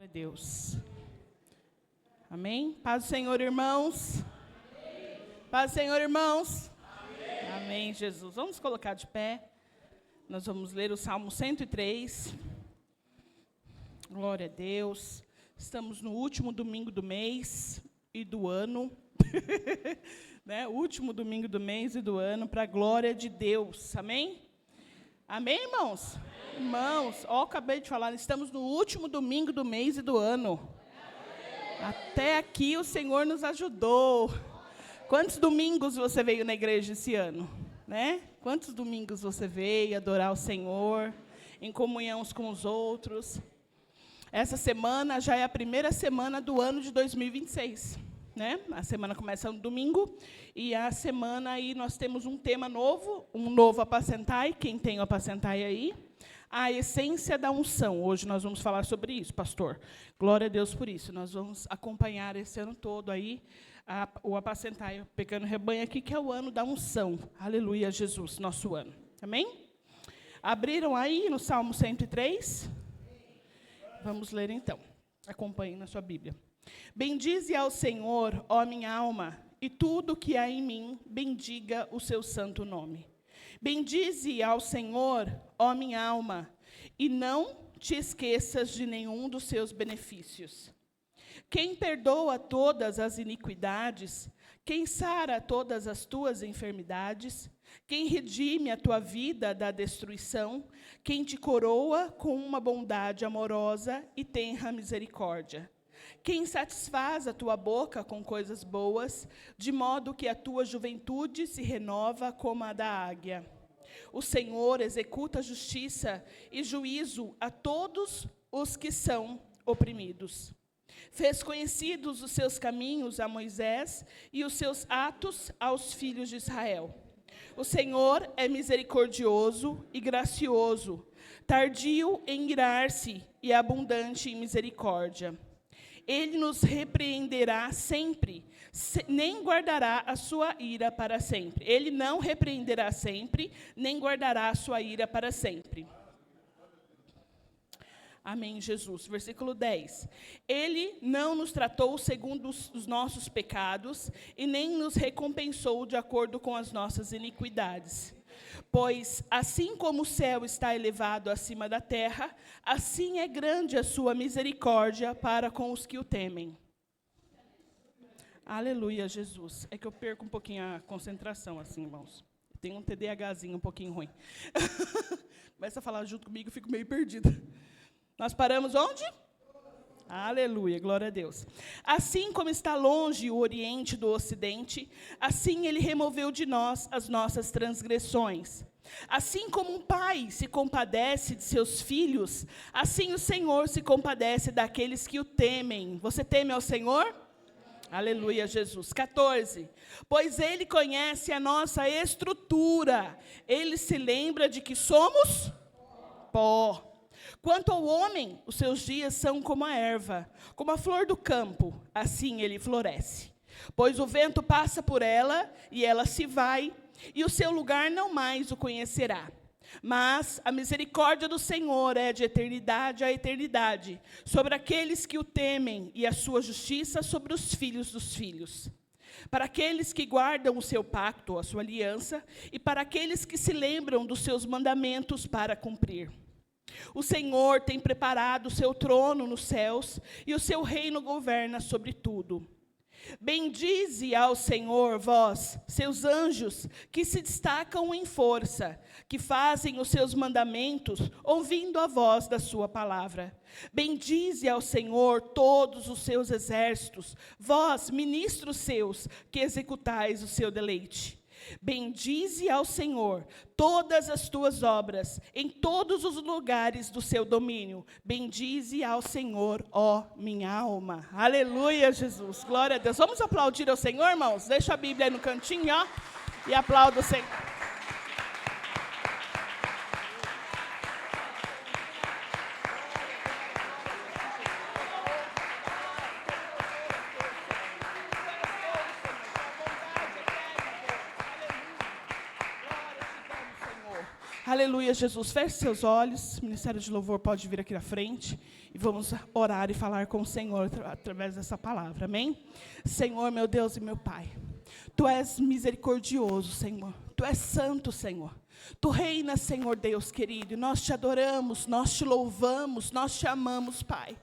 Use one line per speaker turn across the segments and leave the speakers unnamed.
Deus. Amém? Paz do Senhor, irmãos. Amém. Paz do Senhor, irmãos. Amém. Amém, Jesus. Vamos colocar de pé. Nós vamos ler o Salmo 103. Glória a Deus. Estamos no último domingo do mês e do ano. Né? Último domingo do mês e do ano, para a glória de Deus. Amém? Amém, irmãos? Amém. Irmãos, acabei de falar, estamos no último domingo do mês e do ano. Amém. Até aqui o Senhor nos ajudou. Quantos domingos você veio na igreja esse ano? Né? Quantos domingos você veio adorar o Senhor, em comunhão uns com os outros? Essa semana já é a primeira semana do ano de 2026. Né? A semana começa no domingo, e a semana aí nós temos um tema novo, um novo apacentai. Quem tem o apacentai aí? A essência da unção. Hoje nós vamos falar sobre isso, pastor. Glória a Deus por isso. Nós vamos acompanhar esse ano todo aí o apacentai, o pequeno rebanho aqui, que é o ano da unção. Aleluia, Jesus, nosso ano. Amém? Abriram aí no Salmo 103? Vamos ler então. Acompanhem na sua Bíblia. Bendize ao Senhor, ó minha alma, e tudo que há em mim, bendiga o seu santo nome. Bendize ao Senhor, ó minha alma, e não te esqueças de nenhum dos seus benefícios. Quem perdoa todas as iniquidades, quem sara todas as tuas enfermidades, quem redime a tua vida da destruição, quem te coroa com uma bondade amorosa e tenra misericórdia. Quem satisfaz a tua boca com coisas boas, de modo que a tua juventude se renova como a da águia. O Senhor executa justiça e juízo a todos os que são oprimidos. Fez conhecidos os seus caminhos a Moisés e os seus atos aos filhos de Israel. O Senhor é misericordioso e gracioso, tardio em irar-se e abundante em misericórdia. Ele nos repreenderá sempre, nem guardará a sua ira para sempre. Ele não repreenderá sempre, nem guardará a sua ira para sempre. Amém, Jesus. Versículo 10. Ele não nos tratou segundo os nossos pecados, e nem nos recompensou de acordo com as nossas iniquidades. Pois, assim como o céu está elevado acima da terra, assim é grande a sua misericórdia para com os que o temem. Aleluia, Jesus. É que eu perco um pouquinho a concentração, assim, irmãos. Eu tenho um TDAHzinho um pouquinho ruim. Começa a falar junto comigo, eu fico meio perdida. Nós paramos onde? Aleluia, glória a Deus. Assim como está longe o Oriente do Ocidente, assim Ele removeu de nós as nossas transgressões. Assim como um pai se compadece de seus filhos, assim o Senhor se compadece daqueles que o temem. Você teme ao Senhor? Aleluia, Jesus. 14. Pois Ele conhece a nossa estrutura, Ele se lembra de que somos pó. Quanto ao homem, os seus dias são como a erva, como a flor do campo, assim ele floresce. Pois o vento passa por ela, e ela se vai, e o seu lugar não mais o conhecerá. Mas a misericórdia do Senhor é de eternidade a eternidade, sobre aqueles que o temem, e a sua justiça sobre os filhos dos filhos. Para aqueles que guardam o seu pacto, a sua aliança, e para aqueles que se lembram dos seus mandamentos para cumprir. O Senhor tem preparado o seu trono nos céus, e o seu reino governa sobre tudo. Bendize ao Senhor, vós, seus anjos, que se destacam em força, que fazem os seus mandamentos, ouvindo a voz da sua palavra. Bendize ao Senhor todos os seus exércitos, vós, ministros seus, que executais o seu deleite. Bendize ao Senhor todas as tuas obras, em todos os lugares do seu domínio. Bendize ao Senhor, ó minha alma. Aleluia, Jesus. Glória a Deus. Vamos aplaudir ao Senhor, irmãos? Deixa a Bíblia aí no cantinho, ó, e aplauda o Senhor. Aleluia, Jesus. Feche seus olhos. O Ministério de Louvor pode vir aqui à frente. E vamos orar e falar com o Senhor através dessa palavra. Amém? Senhor, meu Deus e meu Pai. Tu és misericordioso, Senhor. Tu és santo, Senhor. Tu reinas, Senhor Deus querido. Nós te adoramos, nós te louvamos, nós te amamos, Pai.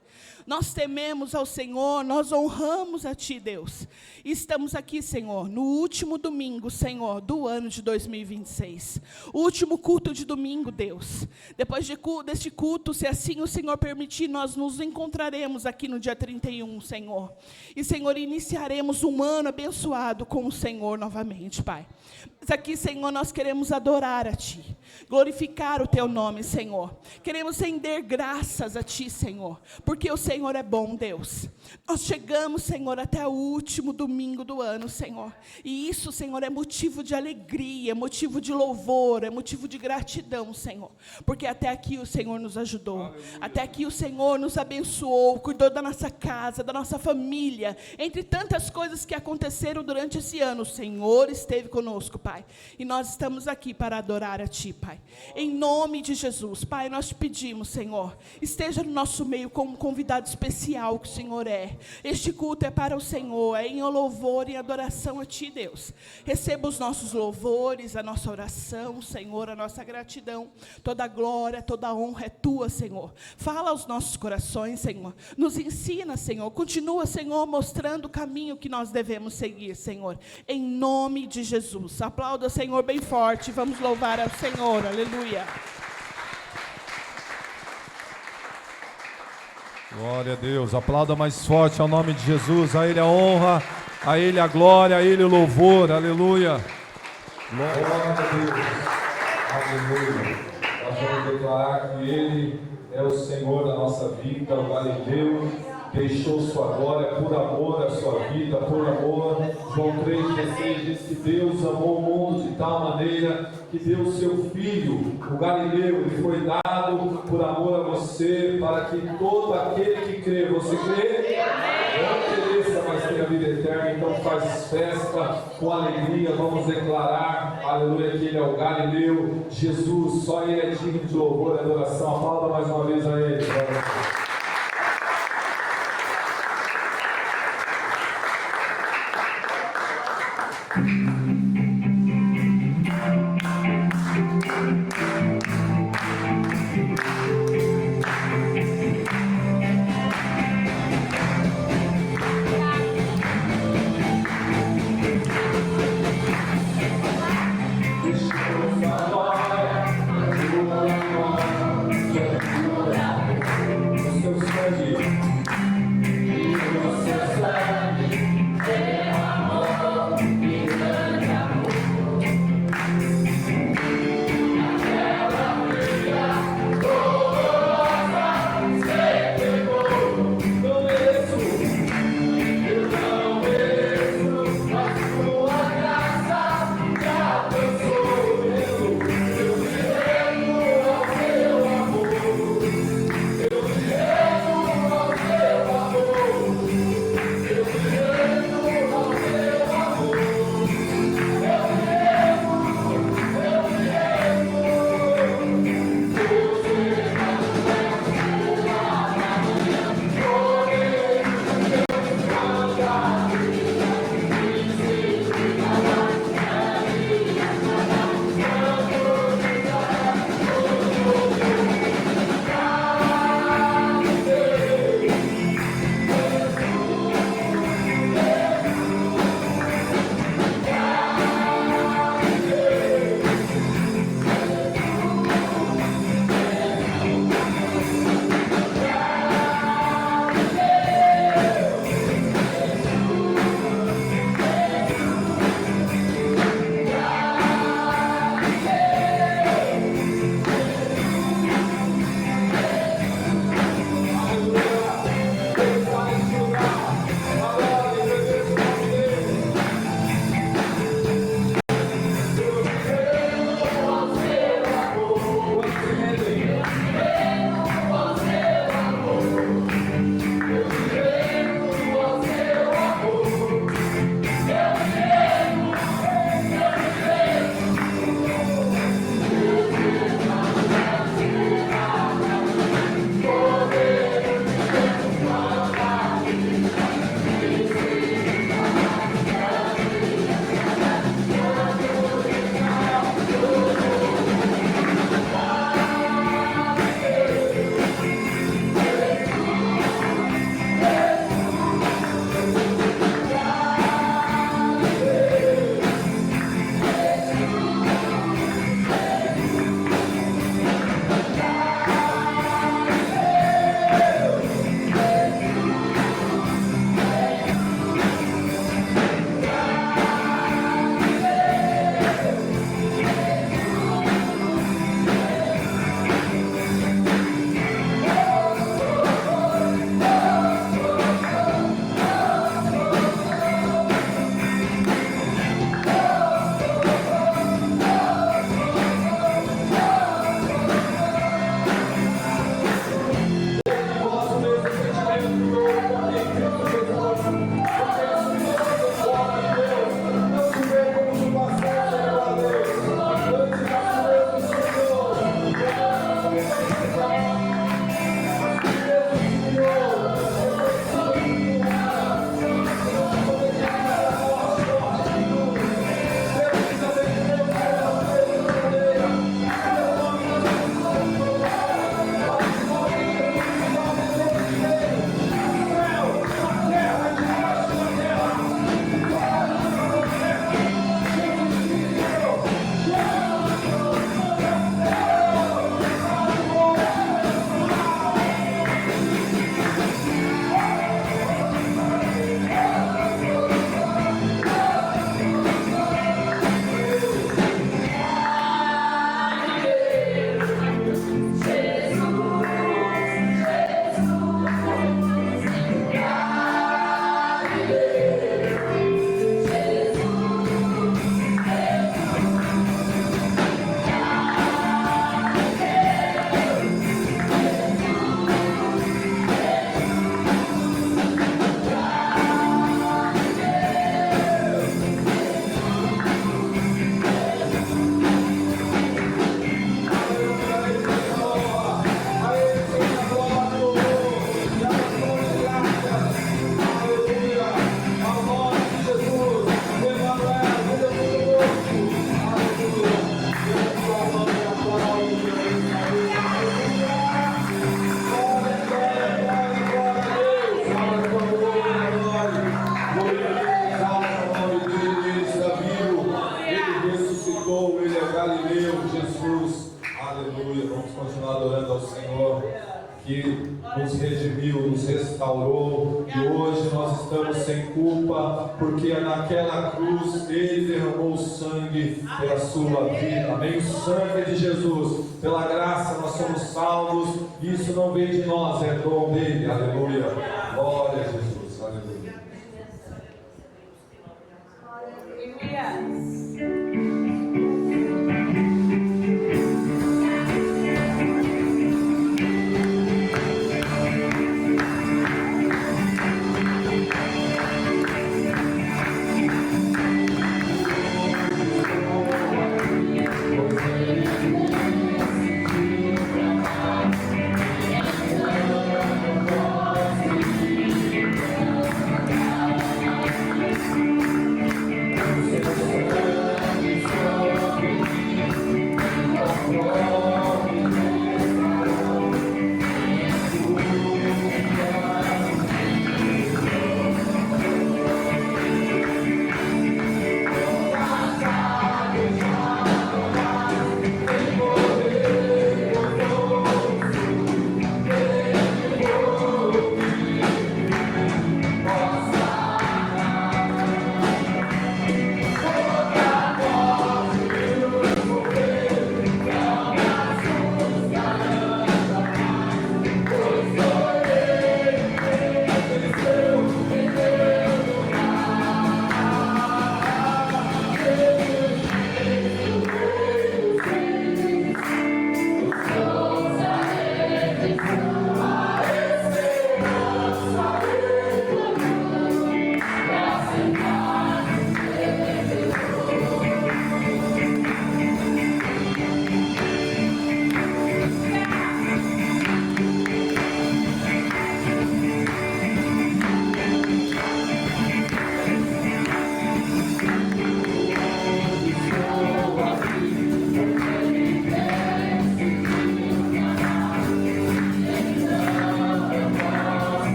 Nós tememos ao Senhor, nós honramos a Ti, Deus. E estamos aqui, Senhor, no último domingo, Senhor, do ano de 2026. O último culto de domingo, Deus. Depois deste culto, se assim o Senhor permitir, nós nos encontraremos aqui no dia 31, Senhor. E, Senhor, iniciaremos um ano abençoado com o Senhor novamente, Pai. Mas aqui, Senhor, nós queremos adorar a Ti, glorificar o Teu nome, Senhor. Queremos render graças a Ti, Senhor, porque o Senhor é bom, Deus. Nós chegamos, Senhor, até o último domingo do ano, Senhor. E isso, Senhor, é motivo de alegria, é motivo de louvor, é motivo de gratidão, Senhor. Porque até aqui o Senhor nos ajudou. Aleluia. Até aqui o Senhor nos abençoou, cuidou da nossa casa, da nossa família. Entre tantas coisas que aconteceram durante esse ano, o Senhor esteve conosco, Pai. E nós estamos aqui para adorar a Ti, Pai. Em nome de Jesus, Pai, nós te pedimos, Senhor, esteja no nosso meio como um convidado especial que o Senhor é. Este culto é para o Senhor, é em louvor e adoração a Ti, Deus. Receba os nossos louvores, a nossa oração, Senhor, a nossa gratidão. Toda a glória, toda a honra é Tua, Senhor. Fala aos nossos corações, Senhor. Nos ensina, Senhor. Continua, Senhor, mostrando o caminho que nós devemos seguir, Senhor. Em nome de Jesus. Aplauda o Senhor bem forte. Vamos louvar ao Senhor. Aleluia.
Glória a Deus, aplauda mais forte ao nome de Jesus, a Ele a honra, a Ele a glória, a Ele o louvor, aleluia. Glória a Deus, aleluia. Nós vamos declarar que Ele é o Senhor da nossa vida, o Galileu, deixou sua glória por amor à sua vida, por amor. João 3,16 diz que Deus amou o mundo de tal maneira que deu o seu Filho, o Galileu, ele foi dado por amor a você, para que todo aquele que crê, você crê? Não pereça, mas tenha vida eterna. Então faz festa com alegria, vamos declarar, aleluia, que Ele é o Galileu, Jesus, só Ele é digno de louvor e adoração. Aplauda mais uma vez a Ele. restaurou, e hoje nós estamos sem culpa, porque naquela cruz Ele derramou o sangue pela sua vida. Amém? O sangue de Jesus, pela graça nós somos salvos, isso não vem de nós, é dom dele. Aleluia. Glória a Jesus. Aleluia.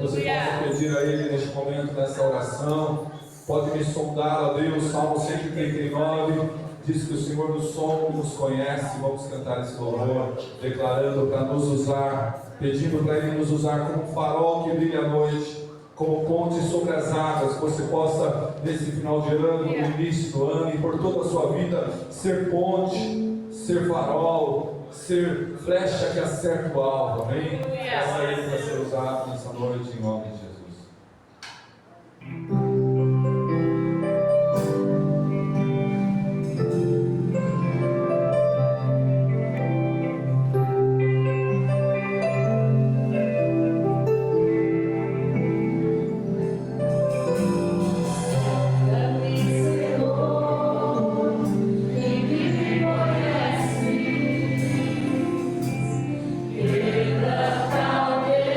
você possa pedir a Ele neste momento, nessa oração. Pode me sondar, ó Deus, Salmo 139, diz que o Senhor nos sonda e nos conhece. Vamos cantar esse louvor, declarando para nos usar, pedindo para Ele nos usar como um farol que brilha à noite, como ponte sobre as águas, que você possa, nesse final de ano, no início do ano e por toda a sua vida, ser ponte, ser farol, ser flecha que acerta o alvo, amém? Peça a Ele para ser usado nessa noite, em nome de Jesus.
Talvez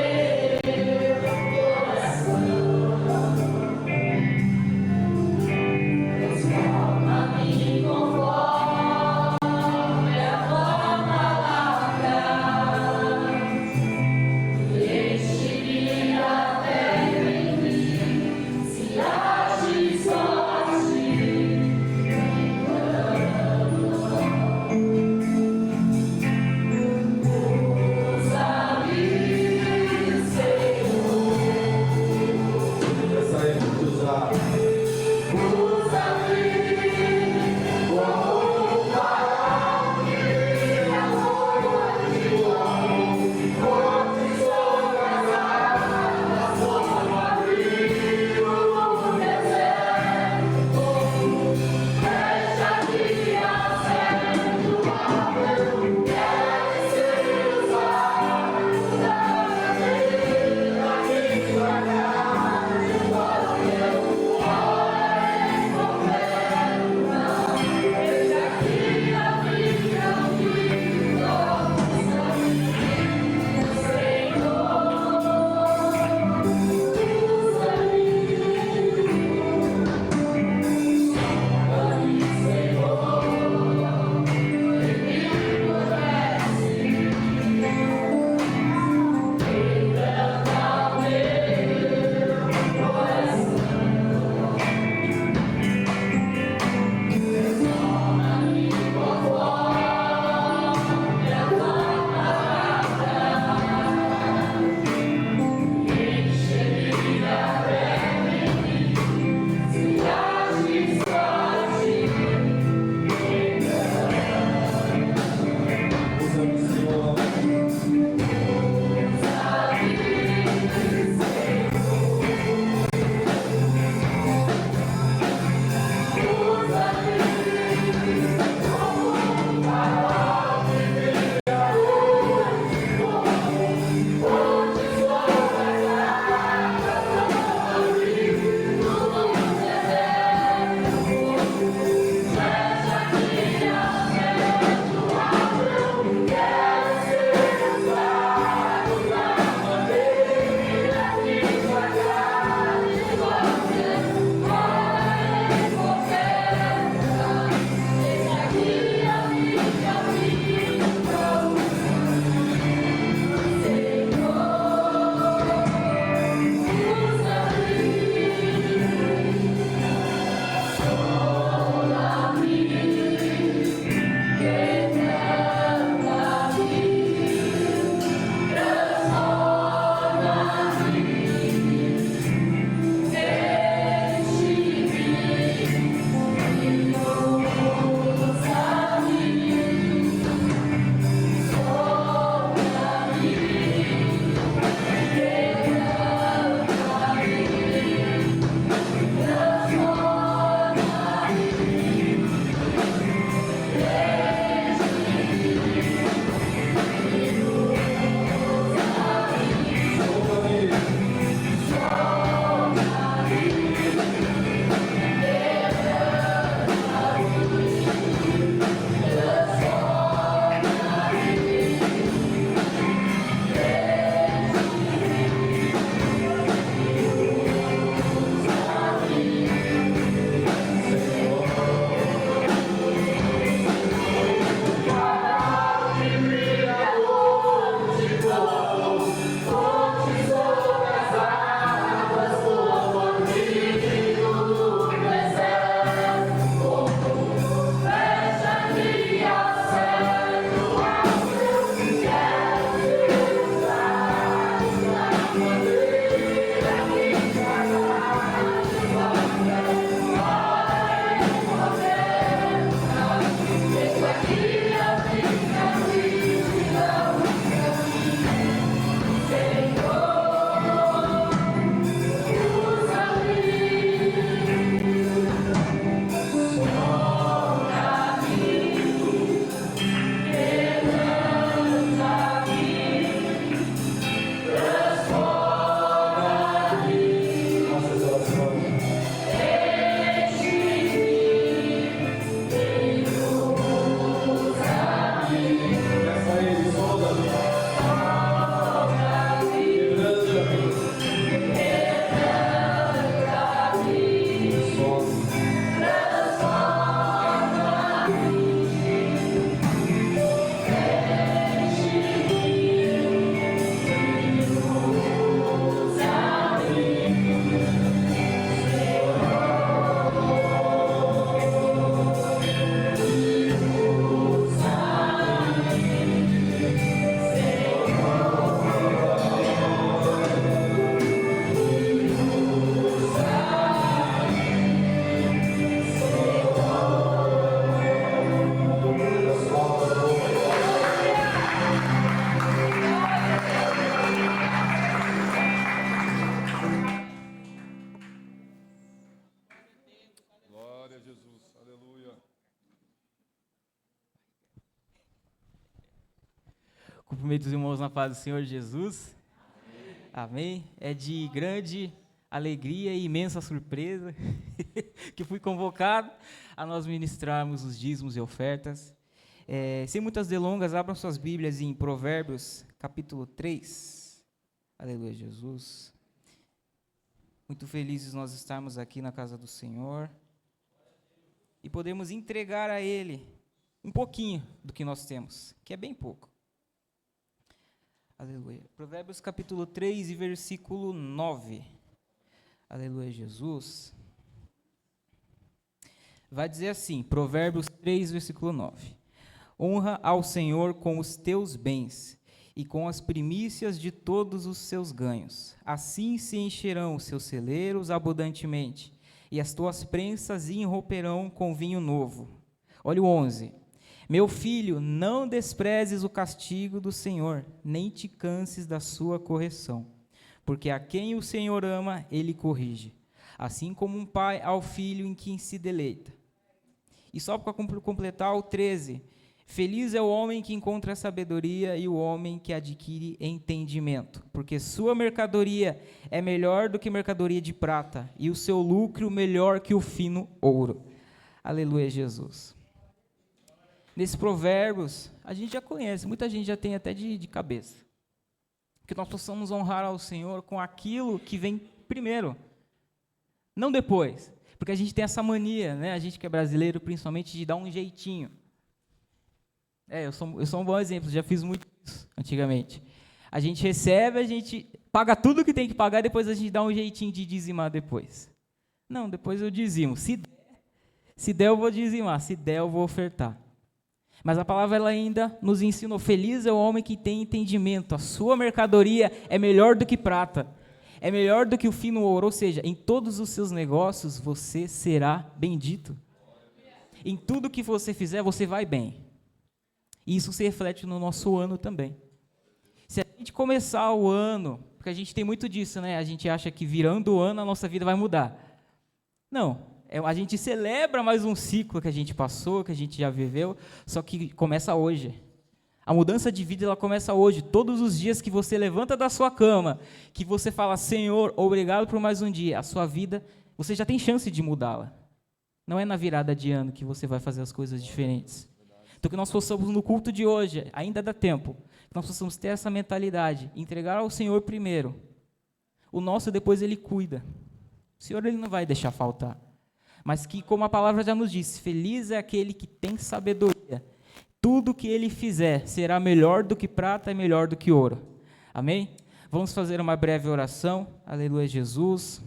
Cumprimento os irmãos na paz do Senhor Jesus. Amém. É de grande alegria e imensa surpresa que fui convocado a nós ministrarmos os dízimos e ofertas. Sem muitas delongas, abram suas Bíblias em Provérbios, capítulo 3. Aleluia, Jesus. Muito felizes nós estarmos aqui na casa do Senhor e podemos entregar a Ele um pouquinho do que nós temos, que é bem pouco. Aleluia. Provérbios capítulo 3 e versículo 9. Aleluia, Jesus. Vai dizer assim, Provérbios 3, versículo 9. Honra ao Senhor com os teus bens e com as primícias de todos os seus ganhos. Assim se encherão os seus celeiros abundantemente, e as tuas prensas irromperão com vinho novo. Olha o 11. Meu filho, não desprezes o castigo do Senhor, nem te canses da sua correção, porque a quem o Senhor ama, ele corrige, assim como um pai ao filho em quem se deleita. E só para completar o 13, feliz é o homem que encontra sabedoria e o homem que adquire entendimento, porque sua mercadoria é melhor do que mercadoria de prata, e o seu lucro melhor que o fino ouro. Aleluia, Jesus. Nesses provérbios, a gente já conhece, muita gente já tem até de cabeça. Que nós possamos honrar ao Senhor com aquilo que vem primeiro, não depois. Porque a gente tem essa mania, né? A gente que é brasileiro, principalmente, de dar um jeitinho. Eu sou um bom exemplo, já fiz muito isso antigamente. A gente recebe, a gente paga tudo que tem que pagar, e depois a gente dá um jeitinho de dizimar depois. Não, depois eu dizimo. Se der eu vou dizimar, se der eu vou ofertar. Mas a palavra ela ainda nos ensinou, feliz é o homem que tem entendimento, a sua mercadoria é melhor do que prata, é melhor do que o fino ouro, ou seja, em todos os seus negócios você será bendito. Em tudo que você fizer, você vai bem. E isso se reflete no nosso ano também. Se a gente começar o ano, porque a gente tem muito disso, né? A gente acha que virando o ano a nossa vida vai mudar. Não. A gente celebra mais um ciclo que a gente passou, que a gente já viveu, só que começa hoje. A mudança de vida ela começa hoje. Todos os dias que você levanta da sua cama, que você fala, Senhor, obrigado por mais um dia, a sua vida, você já tem chance de mudá-la. Não é na virada de ano que você vai fazer as coisas diferentes. Então que nós possamos no culto de hoje, ainda dá tempo, que nós possamos ter essa mentalidade, entregar ao Senhor primeiro. O nosso depois Ele cuida. O Senhor Ele não vai deixar faltar. Mas que, como a palavra já nos diz, feliz é aquele que tem sabedoria. Tudo que ele fizer será melhor do que prata e melhor do que ouro. Amém? Vamos fazer uma breve oração. Aleluia, Jesus.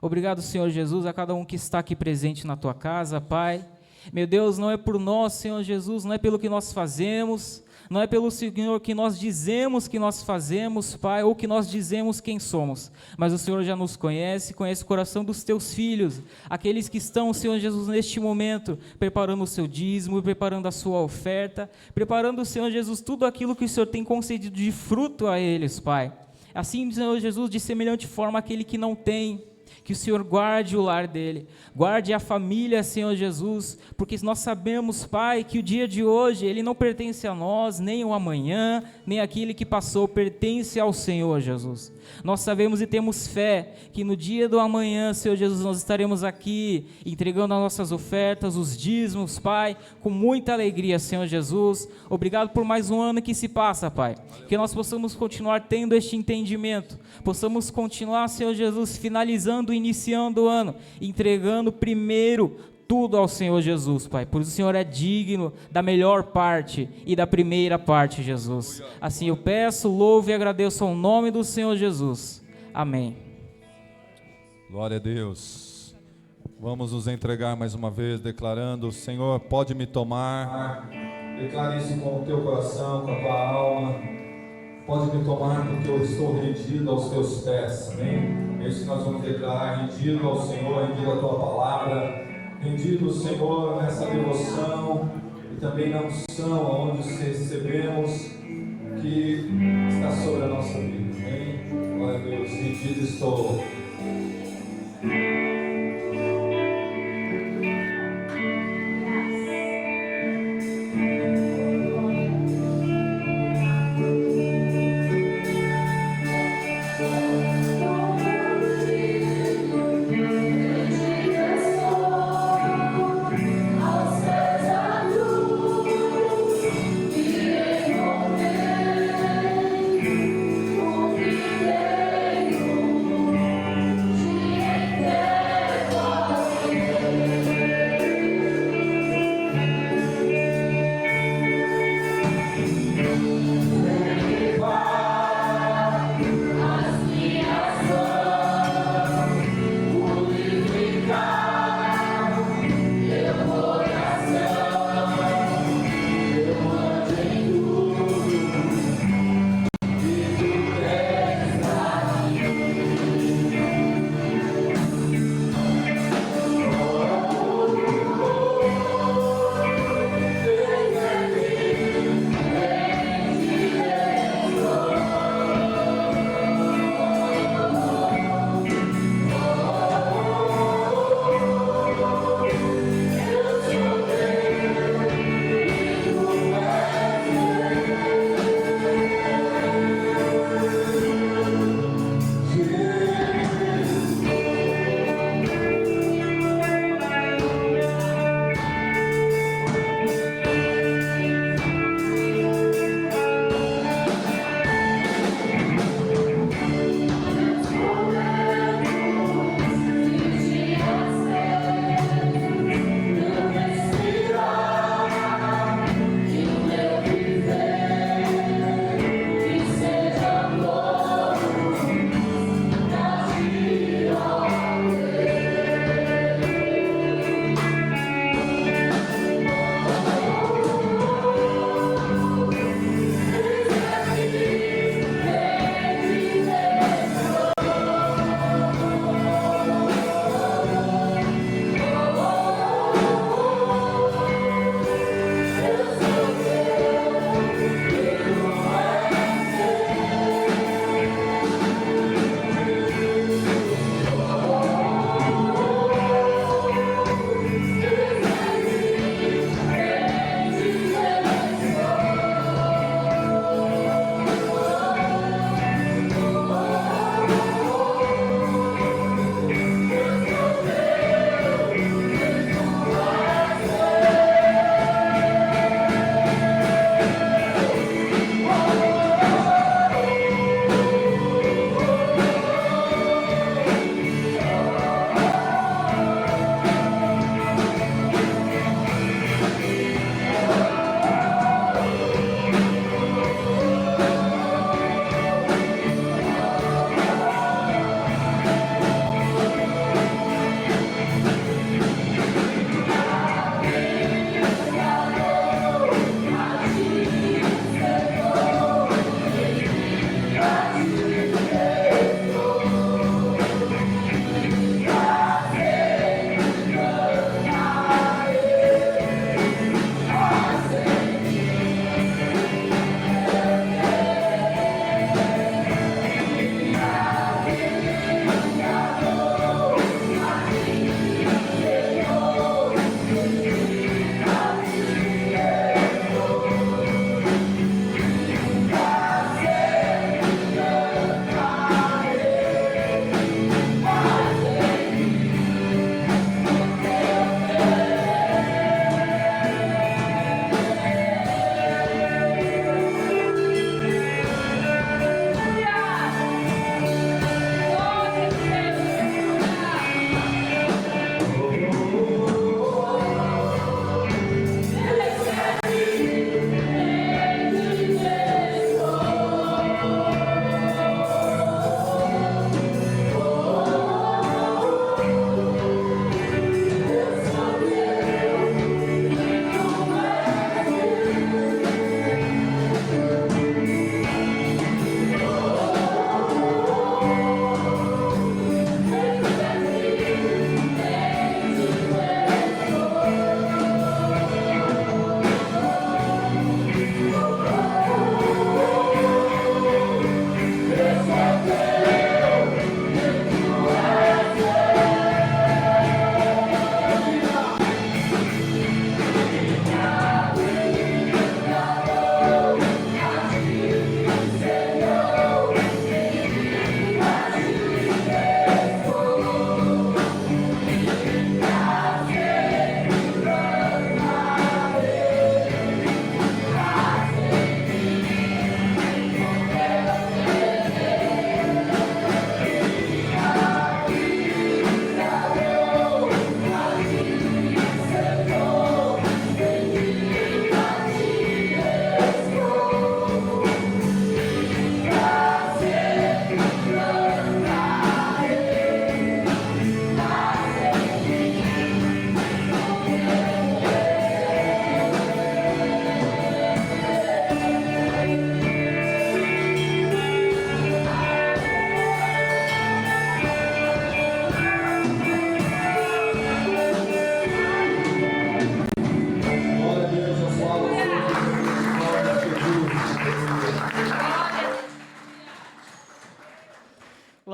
Obrigado, Senhor Jesus, a cada um que está aqui presente na tua casa, Pai. Meu Deus, não é por nós, Senhor Jesus, não é pelo que nós fazemos, não é pelo Senhor que nós dizemos que nós fazemos, Pai, ou que nós dizemos quem somos, mas o Senhor já nos conhece, conhece o coração dos teus filhos, aqueles que estão, Senhor Jesus, neste momento, preparando o seu dízimo, preparando a sua oferta, preparando, Senhor Jesus, tudo aquilo que o Senhor tem concedido de fruto a eles, Pai. Assim, Senhor Jesus, de semelhante forma, aquele que não tem, que o Senhor guarde o lar dele, guarde a família, Senhor Jesus, porque nós sabemos, Pai, que o dia de hoje, ele não pertence a nós, nem o amanhã, nem aquele que passou, pertence ao Senhor, Jesus. Nós sabemos e temos fé que no dia do amanhã, Senhor Jesus, nós estaremos aqui, entregando as nossas ofertas, os dízimos, Pai, com muita alegria, Senhor Jesus. Obrigado por mais um ano que se passa, Pai, que nós possamos continuar tendo este entendimento, possamos continuar, Senhor Jesus, finalizando, iniciando o ano, entregando primeiro tudo ao Senhor Jesus, Pai, pois o Senhor é digno da melhor parte e da primeira parte, Jesus. Assim eu peço, louvo e agradeço ao nome do Senhor Jesus. Amém.
Glória a Deus. Vamos nos entregar mais uma vez, declarando, Senhor, pode me tomar. Declare isso com o teu coração, com a tua alma. Pode me tomar porque eu estou rendido aos teus pés, amém? É isso que nós vamos declarar, rendido ao Senhor, rendido à tua palavra, rendido, Senhor, nessa devoção e também na unção onde recebemos que está sobre a nossa vida, amém? Glória a Deus, rendido estou.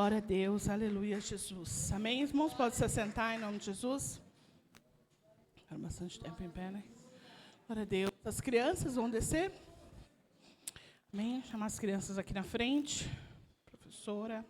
Glória a Deus, aleluia, Jesus. Amém, irmãos? Pode se assentar em nome de Jesus. Ficaram bastante tempo em pé, né? Glória a Deus. As crianças vão descer. Amém? Chamar as crianças aqui na frente. Professora.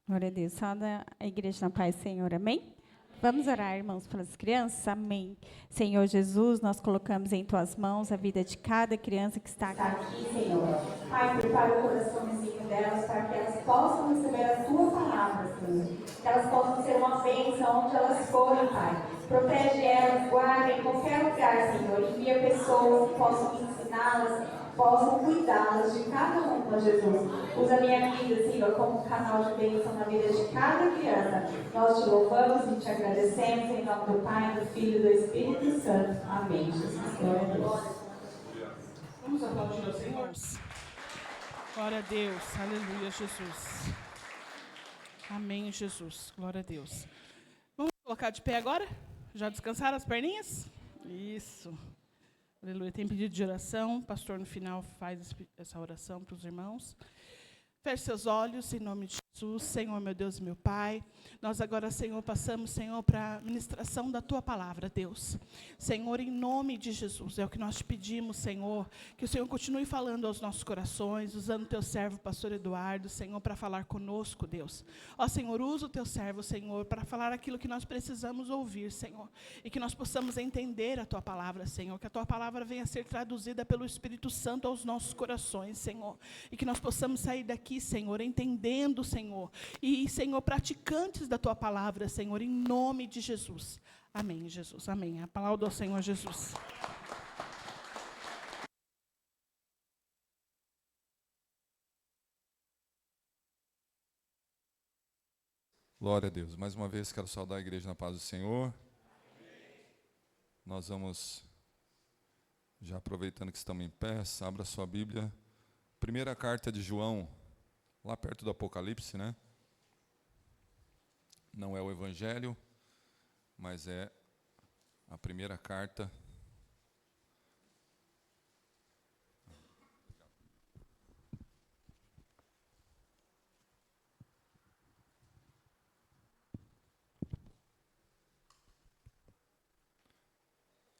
Glória a Deus. Salve a igreja na paz, Senhor. Amém? Vamos orar, irmãos, pelas crianças? Amém. Senhor Jesus, nós colocamos em Tuas mãos a vida de cada criança que está aqui, Senhor. Pai, prepara o coraçãozinho delas para que elas possam receber a Tua palavra, Senhor. Que elas possam ser uma bênção onde elas forem, Pai. Protege elas, guarda em qualquer lugar, Senhor. Envia pessoas que possam ensiná-las, possam cuidá-las de cada uma, Jesus. Usa a minha vida, Senhor, como canal de bênção na vida de cada criança. Nós te louvamos e te agradecemos em nome do Pai, do Filho e do Espírito Santo. Amém, Jesus. Glória a Deus.
Vamos aplaudir os irmãos. Glória a Deus, aleluia, Jesus. Amém, Jesus. Glória a Deus. Vamos colocar de pé agora? Já descansaram as perninhas? Isso. Aleluia. Tem pedido de oração. O pastor, no final, faz essa oração para os irmãos. Feche seus olhos, em nome de Jesus. Senhor, meu Deus e meu Pai. Nós agora, Senhor, passamos, Senhor, para a ministração da Tua palavra, Deus. Senhor, em nome de Jesus, é o que nós te pedimos, Senhor, que o Senhor continue falando aos nossos corações, usando o Teu servo, pastor Eduardo, Senhor, para falar conosco, Deus. Ó, Senhor, usa o Teu servo, Senhor, para falar aquilo que nós precisamos ouvir, Senhor. E que nós possamos entender a Tua palavra, Senhor. Que a Tua palavra venha a ser traduzida pelo Espírito Santo aos nossos corações, Senhor. E que nós possamos sair daqui, Senhor, entendendo, Senhor, e, Senhor, praticantes da Tua palavra, Senhor, em nome de Jesus. Amém, Jesus, amém. Aplauda ao Senhor Jesus.
Glória a Deus. Mais uma vez quero saudar a igreja na paz do Senhor. Nós vamos, já aproveitando que estamos em pé, abra sua Bíblia. Primeira carta de João, lá perto do Apocalipse, né? Não é o Evangelho, mas é a primeira carta.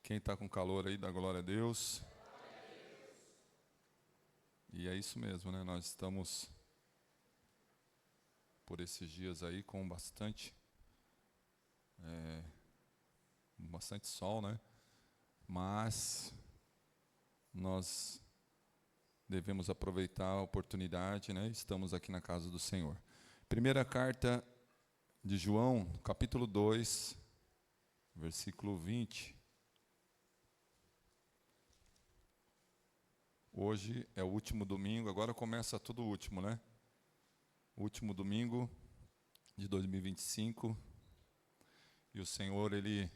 Quem está com calor aí, dá glória a Deus. E é isso mesmo, né? Nós estamos por esses dias aí com bastante sol, né? Mas nós devemos aproveitar a oportunidade, né? Estamos aqui na casa do Senhor. Primeira carta de João, capítulo 2, versículo 20. Hoje é o último domingo, agora começa tudo o último, né? Último domingo de 2025. E o Senhor, Ele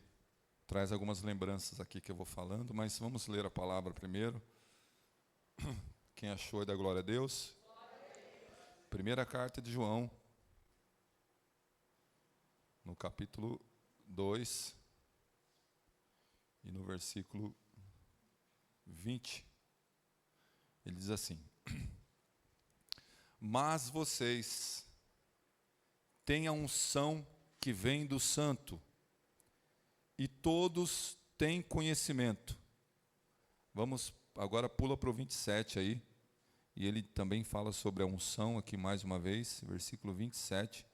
traz algumas lembranças aqui que eu vou falando, mas vamos ler a palavra primeiro. Quem achou, dá glória a Deus. Primeira carta de João, no capítulo 2 e no versículo 20. Ele diz assim: mas vocês têm a unção que vem do Santo, e todos têm conhecimento. Vamos, agora pula para o 27 aí, e ele também fala sobre a unção aqui mais uma vez, versículo 27,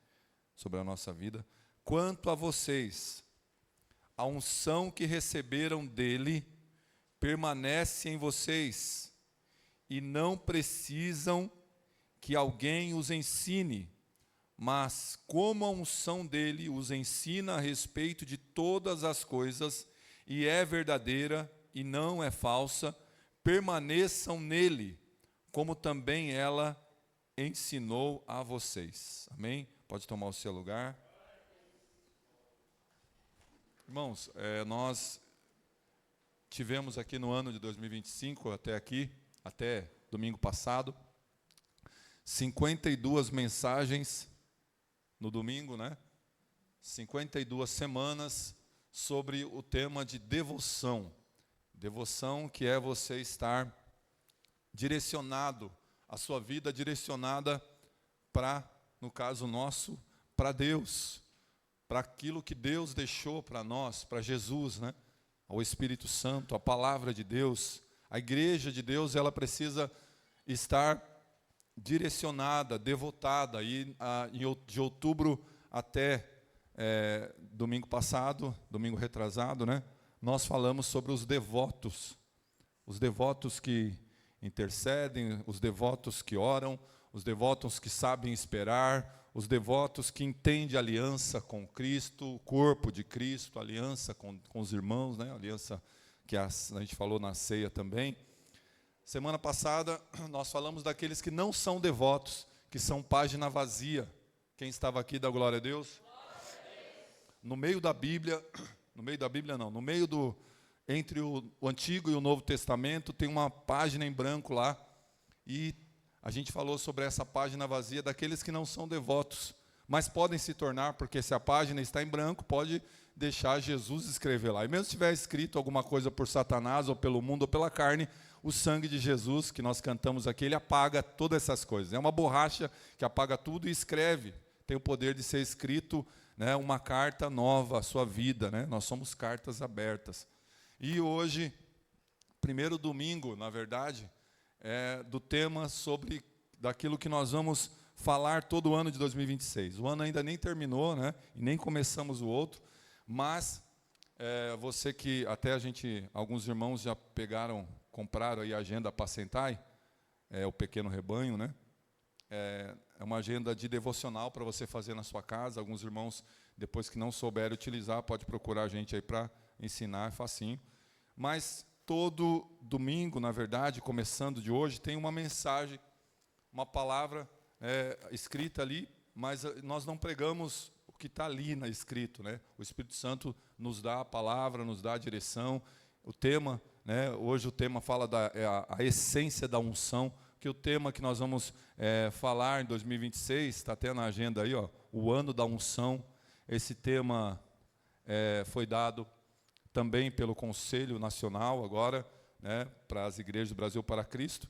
sobre a nossa vida. Quanto a vocês, a unção que receberam dele permanece em vocês, e não precisam que alguém os ensine, mas como a unção dele os ensina a respeito de todas as coisas, e é verdadeira e não é falsa, permaneçam nele, como também ela ensinou a vocês. Amém? Pode tomar o seu lugar. Irmãos, nós tivemos aqui no ano de 2025, até domingo passado, 52 mensagens no domingo, né? 52 semanas sobre o tema de devoção. Devoção, que é você estar direcionado, a sua vida direcionada para, no caso nosso, para Deus, para aquilo que Deus deixou para nós, para Jesus, né? O Espírito Santo, a palavra de Deus. A igreja de Deus, ela precisa estar direcionada, devotada. E de outubro até domingo passado, domingo retrasado, né? Nós falamos sobre os devotos que intercedem, os devotos que oram, os devotos que sabem esperar, os devotos que entendem aliança com Cristo, o corpo de Cristo, aliança com os irmãos, né? Aliança que a gente falou na ceia também. Semana passada nós falamos daqueles que não são devotos, que são página vazia. Quem estava aqui dá glória a Deus? No meio da Bíblia, entre o Antigo e o Novo Testamento, tem uma página em branco lá, e a gente falou sobre essa página vazia daqueles que não são devotos, mas podem se tornar, porque se a página está em branco, pode deixar Jesus escrever lá. E mesmo se tiver escrito alguma coisa por Satanás, ou pelo mundo, ou pela carne, o sangue de Jesus, que nós cantamos aqui, ele apaga todas essas coisas. É uma borracha que apaga tudo e escreve. Tem o poder de ser escrito, né, uma carta nova à sua vida, né? Nós somos cartas abertas. E hoje, primeiro domingo, na verdade, do tema daquilo que nós vamos falar todo o ano de 2026. O ano ainda nem terminou, né? E nem começamos o outro, mas você que até alguns irmãos já compraram aí a agenda Apacentai, o pequeno rebanho, né? É uma agenda de devocional para você fazer na sua casa. Alguns irmãos, depois que não souberem utilizar, pode procurar a gente aí para ensinar, é facinho. Mas todo domingo, na verdade, começando de hoje, tem uma mensagem, uma palavra escrita ali, mas nós não pregamos o que está ali escrito, né? O Espírito Santo nos dá a palavra, nos dá a direção. O tema, né? Hoje o tema fala a essência da unção, que o tema que nós vamos falar em 2026, está até na agenda aí, ó, o ano da unção. Esse tema foi dado também pelo Conselho Nacional agora, né, para as igrejas do Brasil para Cristo,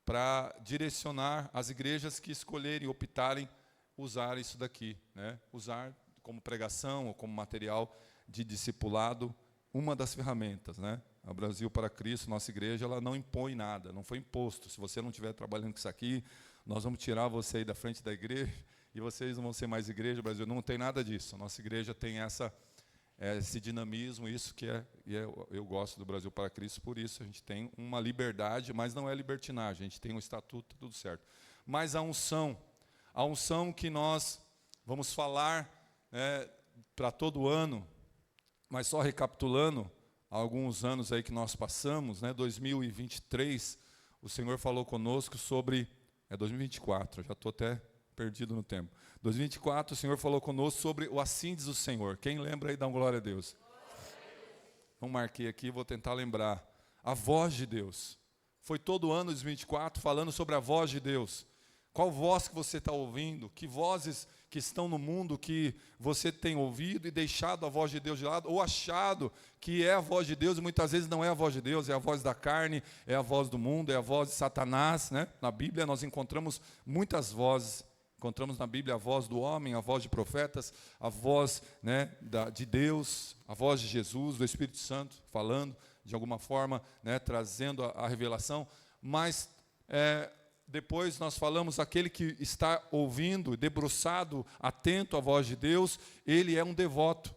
para direcionar as igrejas que escolherem, optarem usar isso daqui, né, usar como pregação ou como material de discipulado, uma das ferramentas, né? A Brasil para Cristo, nossa igreja, ela não impõe nada, não foi imposto. Se você não estiver trabalhando com isso aqui, nós vamos tirar você aí da frente da igreja e vocês não vão ser mais igreja, Brasil. Não tem nada disso. A nossa igreja tem esse dinamismo, isso que eu gosto do Brasil para Cristo, por isso a gente tem uma liberdade, mas não é libertinagem, a gente tem um estatuto, tudo certo. Mas a unção que nós vamos falar para todo ano, mas só recapitulando, alguns anos aí que nós passamos, né, 2023, o Senhor falou conosco sobre, 2024, já estou até perdido no tempo. 2024, o Senhor falou conosco sobre o assim diz o Senhor. Quem lembra aí, dá uma glória a Deus. Não marquei aqui, vou tentar lembrar. A voz de Deus. Foi todo ano 2024 falando sobre a voz de Deus. Qual voz que você está ouvindo? Que vozes que estão no mundo que você tem ouvido e deixado a voz de Deus de lado, ou achado que é a voz de Deus, e muitas vezes não é a voz de Deus, é a voz da carne, é a voz do mundo, é a voz de Satanás, né? Na Bíblia nós encontramos muitas vozes. Encontramos na Bíblia a voz do homem, a voz de profetas, a voz, né, de Deus, a voz de Jesus, do Espírito Santo, falando de alguma forma, né, trazendo a revelação. Mas depois nós falamos, aquele que está ouvindo, debruçado, atento à voz de Deus, ele é um devoto,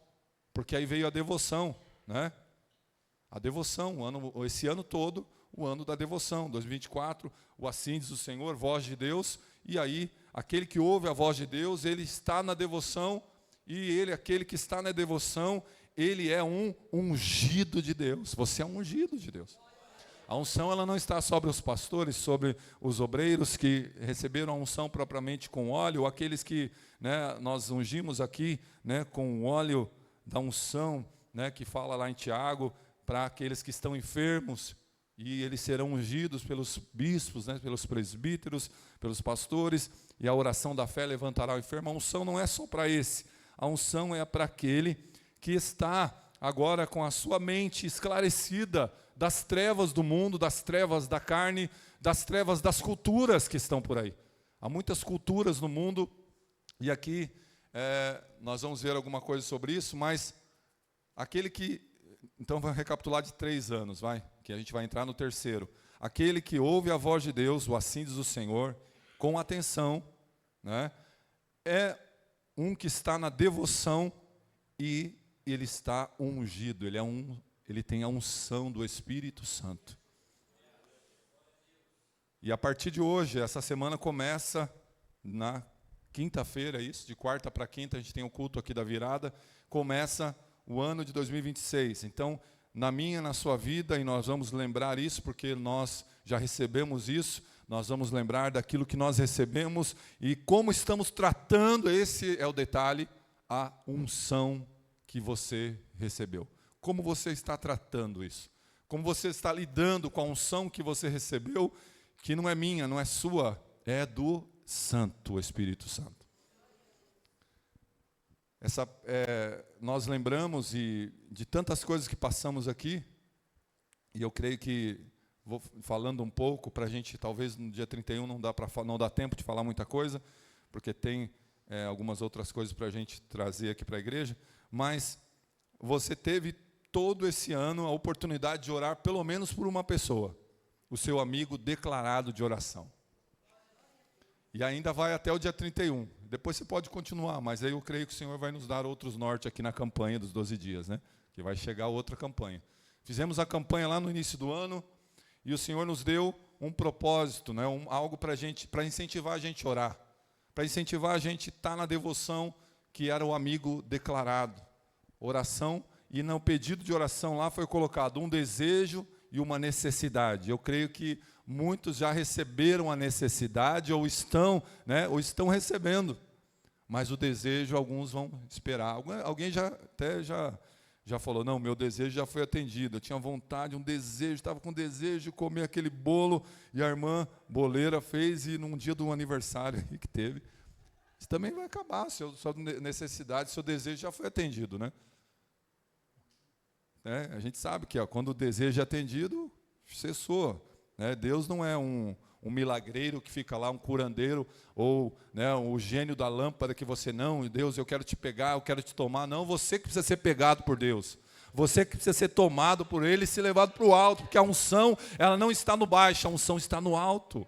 porque aí veio a devoção, né? A devoção, esse ano todo, o ano da devoção, 2024, o assim diz o Senhor, voz de Deus, e aí aquele que ouve a voz de Deus, ele está na devoção, e aquele que está na devoção, ele é um ungido de Deus. Você é um ungido de Deus. A unção, ela não está sobre os pastores, sobre os obreiros que receberam a unção propriamente com óleo, ou aqueles que, né, nós ungimos aqui, né, com o óleo da unção, né, que fala lá em Tiago, para aqueles que estão enfermos, e eles serão ungidos pelos bispos, né, pelos presbíteros, pelos pastores, e a oração da fé levantará o enfermo. A unção não é só para esse, a unção é para aquele que está agora com a sua mente esclarecida das trevas do mundo, das trevas da carne, das trevas das culturas que estão por aí. Há muitas culturas no mundo, e aqui nós vamos ver alguma coisa sobre isso, mas aquele que... Então, vamos recapitular de 3 anos, que a gente vai entrar no 3º. Aquele que ouve a voz de Deus, o assim diz o Senhor, com atenção, né, é um que está na devoção e ele está ungido, ele tem a unção do Espírito Santo. E a partir de hoje, essa semana começa na quinta-feira, isso, de quarta para quinta, a gente tem o culto aqui da virada, começa o ano de 2026. Então, na minha, na sua vida, e nós vamos lembrar isso, porque nós já recebemos isso, nós vamos lembrar daquilo que nós recebemos e como estamos tratando, esse é o detalhe, a unção que você recebeu. Como você está tratando isso? Como você está lidando com a unção que você recebeu, que não é minha, não é sua, é do Santo, Espírito Santo. Nós lembramos de tantas coisas que passamos aqui, e eu creio que, vou falando um pouco, para a gente, talvez no dia 31 não dá tempo de falar muita coisa, porque tem algumas outras coisas para a gente trazer aqui para a igreja, mas você teve todo esse ano a oportunidade de orar pelo menos por uma pessoa, o seu amigo declarado de oração. E ainda vai até o dia 31. Depois você pode continuar, mas aí eu creio que o Senhor vai nos dar outros norte aqui na campanha dos 12 dias, né? Que vai chegar outra campanha. Fizemos a campanha lá no início do ano, e o Senhor nos deu um propósito, né? Algo para incentivar a gente a orar, para incentivar a gente a estar na devoção, que era o amigo declarado. Oração, e no pedido de oração lá foi colocado um desejo e uma necessidade. Eu creio que muitos já receberam a necessidade, ou estão recebendo. Mas o desejo, alguns vão esperar. Alguém já falou, não, meu desejo já foi atendido. Eu tinha vontade, um desejo, estava com desejo de comer aquele bolo, e a irmã boleira fez, e num dia do aniversário que teve. Isso também vai acabar, sua necessidade, seu desejo já foi atendido, né? A gente sabe que quando o desejo é atendido, cessou. Deus não é um milagreiro que fica lá, um curandeiro, ou o gênio da lâmpada que você, não, Deus, eu quero te pegar, eu quero te tomar. Não, você que precisa ser pegado por Deus. Você que precisa ser tomado por Ele e ser levado para o alto, porque a unção, ela não está no baixo, a unção está no alto.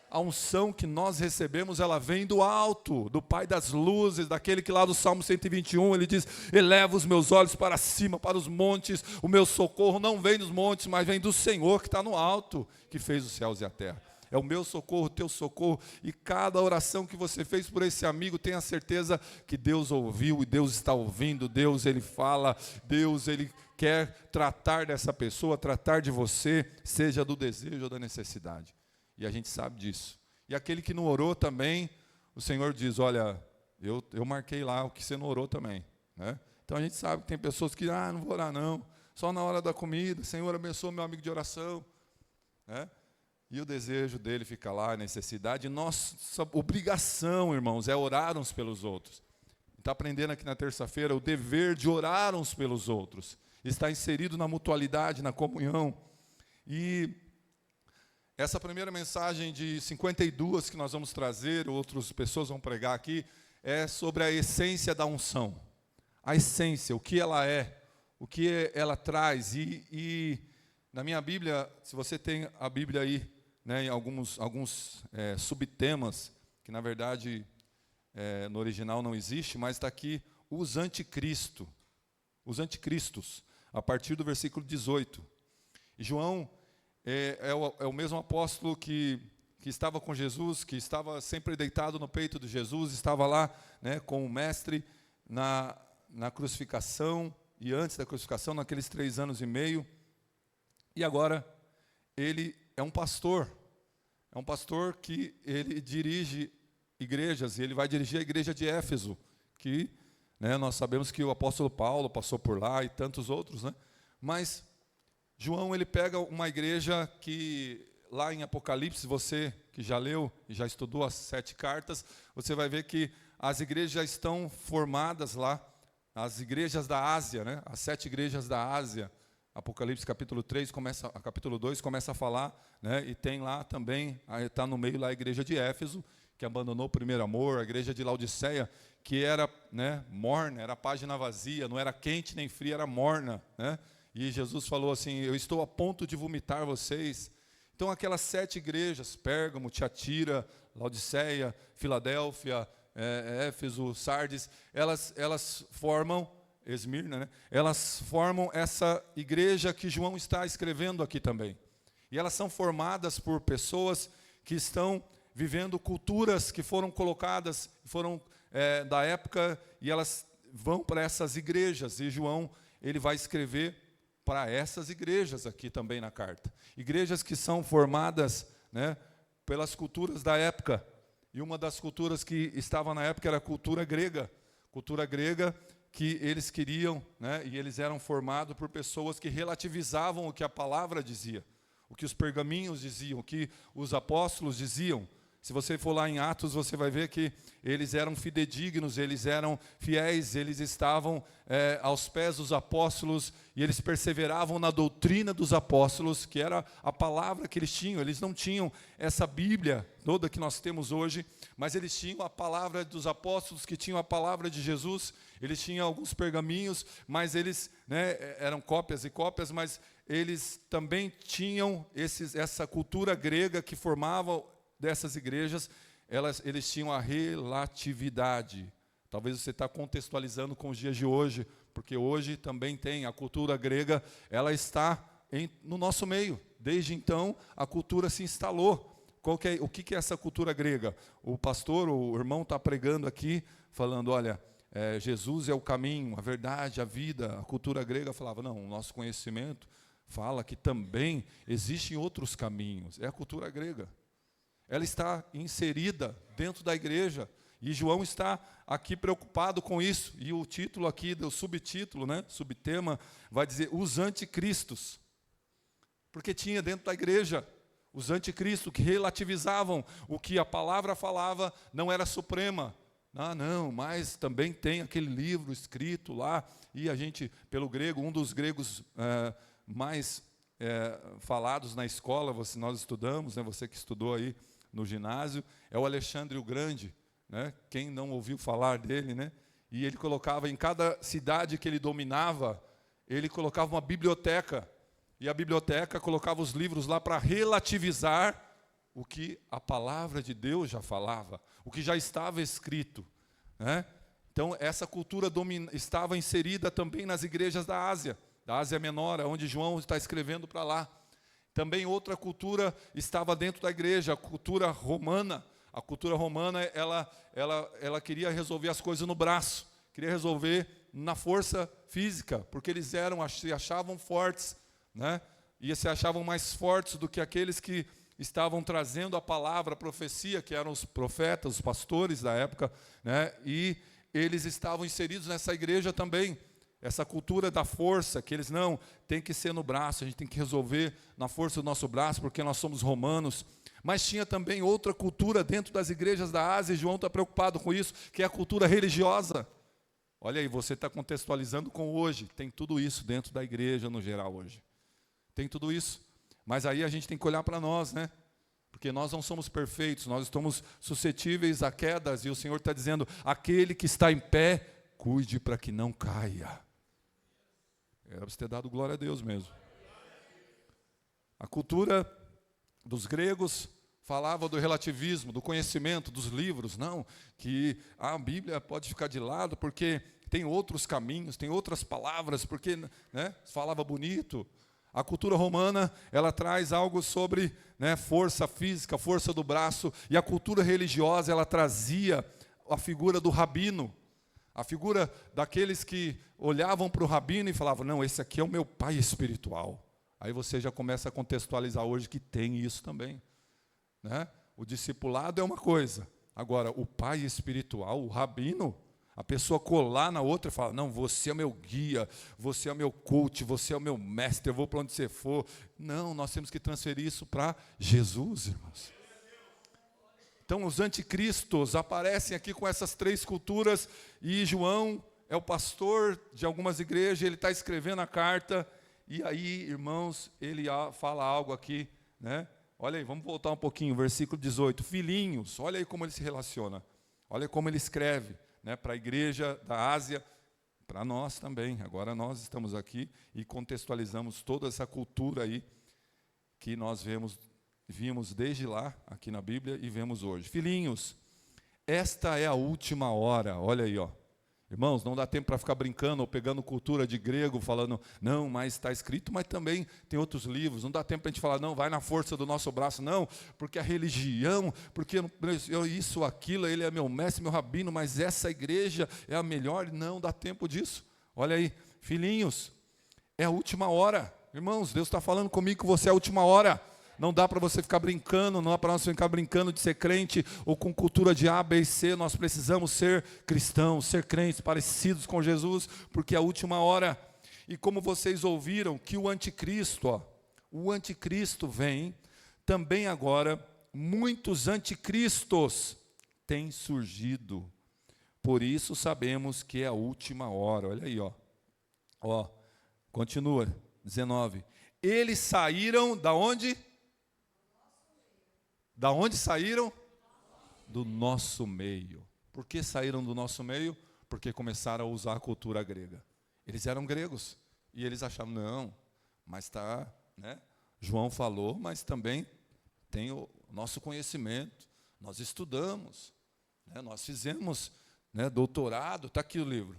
A unção que nós recebemos, ela vem do alto, do Pai das luzes, daquele que lá do Salmo 121, ele diz, eleva os meus olhos para cima, para os montes, o meu socorro não vem dos montes, mas vem do Senhor que está no alto, que fez os céus e a terra. É o meu socorro, o teu socorro, e cada oração que você fez por esse amigo, tenha certeza que Deus ouviu, e Deus está ouvindo, Deus, Ele fala, Deus, Ele quer tratar dessa pessoa, tratar de você, seja do desejo ou da necessidade. E a gente sabe disso. E aquele que não orou também, o Senhor diz, olha, eu marquei lá o que você não orou também. Né? Então a gente sabe que tem pessoas que, não vou orar não, só na hora da comida, Senhor abençoa meu amigo de oração. Né? E o desejo dele fica lá, a necessidade. Nossa obrigação, irmãos, é orar uns pelos outros. Está aprendendo aqui na terça-feira o dever de orar uns pelos outros. Está inserido na mutualidade, na comunhão. E essa primeira mensagem de 52 que nós vamos trazer, outras pessoas vão pregar aqui, é sobre a essência da unção. A essência, o que ela é, o que ela traz. E na minha Bíblia, se você tem a Bíblia aí, em alguns subtemas, que na verdade no original não existe, mas está aqui os anticristos, a partir do versículo 18. E João é o mesmo apóstolo que estava com Jesus, que estava sempre deitado no peito de Jesus, estava lá com o mestre na crucificação, e antes da crucificação, naqueles 3 anos e meio. E agora, ele é um pastor que ele dirige igrejas, e ele vai dirigir a igreja de Éfeso, que nós sabemos que o apóstolo Paulo passou por lá, e tantos outros, mas João, ele pega uma igreja que, lá em Apocalipse, você que já leu e já estudou as 7 cartas, você vai ver que as igrejas já estão formadas lá, as igrejas da Ásia, né? As 7 igrejas da Ásia. Apocalipse capítulo 3, capítulo 2 começa a falar, né? E tem lá também, está no meio lá a igreja de Éfeso, que abandonou o primeiro amor, a igreja de Laodiceia, que era, né, morna, era página vazia, não era quente nem fria, era morna, né? E Jesus falou assim, eu estou a ponto de vomitar vocês. Então aquelas 7 igrejas, Pérgamo, Tiatira, Laodiceia, Filadélfia, Éfeso, Sardes, elas formam, Esmirna, né? Elas formam essa igreja que João está escrevendo aqui também. E elas são formadas por pessoas que estão vivendo culturas que foram colocadas, foram da época, e elas vão para essas igrejas. E João, ele vai escrever para essas igrejas aqui também na carta. Igrejas que são formadas, né, pelas culturas da época. E uma das culturas que estava na época era a cultura grega. Cultura grega que eles queriam, né, e eles eram formados por pessoas que relativizavam o que a palavra dizia, o que os pergaminhos diziam, o que os apóstolos diziam. Se você for lá em Atos, você vai ver que eles eram fidedignos, eles eram fiéis, eles estavam aos pés dos apóstolos e eles perseveravam na doutrina dos apóstolos, que era a palavra que eles tinham. Eles não tinham essa Bíblia toda que nós temos hoje, mas eles tinham a palavra dos apóstolos, que tinham a palavra de Jesus. Eles tinham alguns pergaminhos, mas eles, né, eram cópias e cópias, mas eles também tinham essa cultura grega que formava dessas igrejas. Eles tinham a relatividade. Talvez você está contextualizando com os dias de hoje, porque hoje também tem a cultura grega, ela está no nosso meio. Desde então, a cultura se instalou. O que é essa cultura grega? O pastor, o irmão está pregando aqui, falando, olha, Jesus é o caminho, a verdade, a vida. A cultura grega falava, não, o nosso conhecimento fala que também existem outros caminhos. É a cultura grega. Ela está inserida dentro da igreja. E João está aqui preocupado com isso. E o título aqui, o subtítulo, né, subtema, vai dizer os anticristos. Porque tinha dentro da igreja os anticristos que relativizavam o que a palavra falava, não era suprema. Não, mas também tem aquele livro escrito lá. E a gente, pelo grego, um dos gregos mais falados na escola, nós estudamos, né, você que estudou aí no ginásio, é o Alexandre o Grande, né? Quem não ouviu falar dele, né? E ele colocava em cada cidade que ele dominava, ele colocava uma biblioteca, e a biblioteca colocava os livros lá para relativizar o que a palavra de Deus já falava, o que já estava escrito, né? Então essa cultura estava inserida também nas igrejas da Ásia Menor, onde João está escrevendo para lá. Também outra cultura estava dentro da igreja, a cultura romana. A cultura romana, ela queria resolver as coisas no braço, queria resolver na força física, porque eles se achavam fortes, né? E se achavam mais fortes do que aqueles que estavam trazendo a palavra, a profecia, que eram os profetas, os pastores da época, né? E eles estavam inseridos nessa igreja também. Essa cultura da força, que eles não, tem que ser no braço, a gente tem que resolver na força do nosso braço, porque nós somos romanos. Mas tinha também outra cultura dentro das igrejas da Ásia, e João está preocupado com isso, que é a cultura religiosa. Olha aí, você está contextualizando com hoje, tem tudo isso dentro da igreja no geral hoje. Tem tudo isso. Mas aí a gente tem que olhar para nós, né? Porque nós não somos perfeitos, nós estamos suscetíveis a quedas, e o Senhor está dizendo, aquele que está em pé, cuide para que não caia. Era para você ter dado glória a Deus mesmo. A cultura dos gregos falava do relativismo, do conhecimento, dos livros. Não, que a Bíblia pode ficar de lado porque tem outros caminhos, tem outras palavras, porque, né, falava bonito. A cultura romana, ela traz algo sobre, né, força física, força do braço. E a cultura religiosa, ela trazia a figura do rabino. A figura daqueles que olhavam para o rabino e falavam, não, esse aqui é o meu pai espiritual. Aí você já começa a contextualizar hoje que tem isso também, né? O discipulado é uma coisa. Agora, o pai espiritual, o rabino, a pessoa colar na outra e falar, não, você é meu guia, você é meu coach, você é o meu mestre, eu vou para onde você for. Não, nós temos que transferir isso para Jesus, irmãos. Então, os anticristos aparecem aqui com essas 3 culturas, e João, é o pastor de algumas igrejas, ele está escrevendo a carta, e aí, irmãos, ele fala algo aqui, né? Olha aí, vamos voltar um pouquinho, versículo 18. Filhinhos, olha aí como ele se relaciona, olha como ele escreve, né, para a igreja da Ásia, para nós também. Agora nós estamos aqui e contextualizamos toda essa cultura aí que nós vimos desde lá, aqui na Bíblia, e vemos hoje. Filhinhos, esta é a última hora, olha aí, ó. Irmãos, não dá tempo para ficar brincando ou pegando cultura de grego, falando, não, mas está escrito, mas também tem outros livros. Não dá tempo para a gente falar, não, vai na força do nosso braço, não, porque a religião, porque isso, aquilo, ele é meu mestre, meu rabino, mas essa igreja é a melhor. Não dá tempo disso. Olha aí, filhinhos, é a última hora. Irmãos, Deus está falando comigo que você é a última hora. Não dá para você ficar brincando, não dá para nós ficar brincando de ser crente ou com cultura de A, B e C. Nós precisamos ser cristãos, ser crentes parecidos com Jesus, porque é a última hora. E como vocês ouviram que o anticristo, o anticristo vem, também agora muitos anticristos têm surgido. Por isso sabemos que é a última hora. Olha aí, ó, continua, 19. Eles saíram da onde? Da onde saíram? Do nosso meio. Por que saíram do nosso meio? Porque começaram a usar a cultura grega. Eles eram gregos. E eles achavam, não, mas está, né? João falou, mas também tem o nosso conhecimento. Nós estudamos, né? Nós fizemos, né, doutorado, está aqui o livro.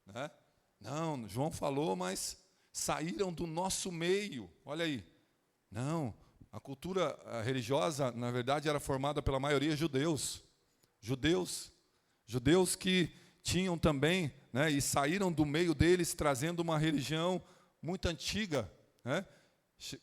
Né? Não, João falou, mas saíram do nosso meio. Olha aí. Não, a cultura religiosa, na verdade, era formada pela maioria judeus. Judeus que tinham também, né, e saíram do meio deles trazendo uma religião muito antiga, né,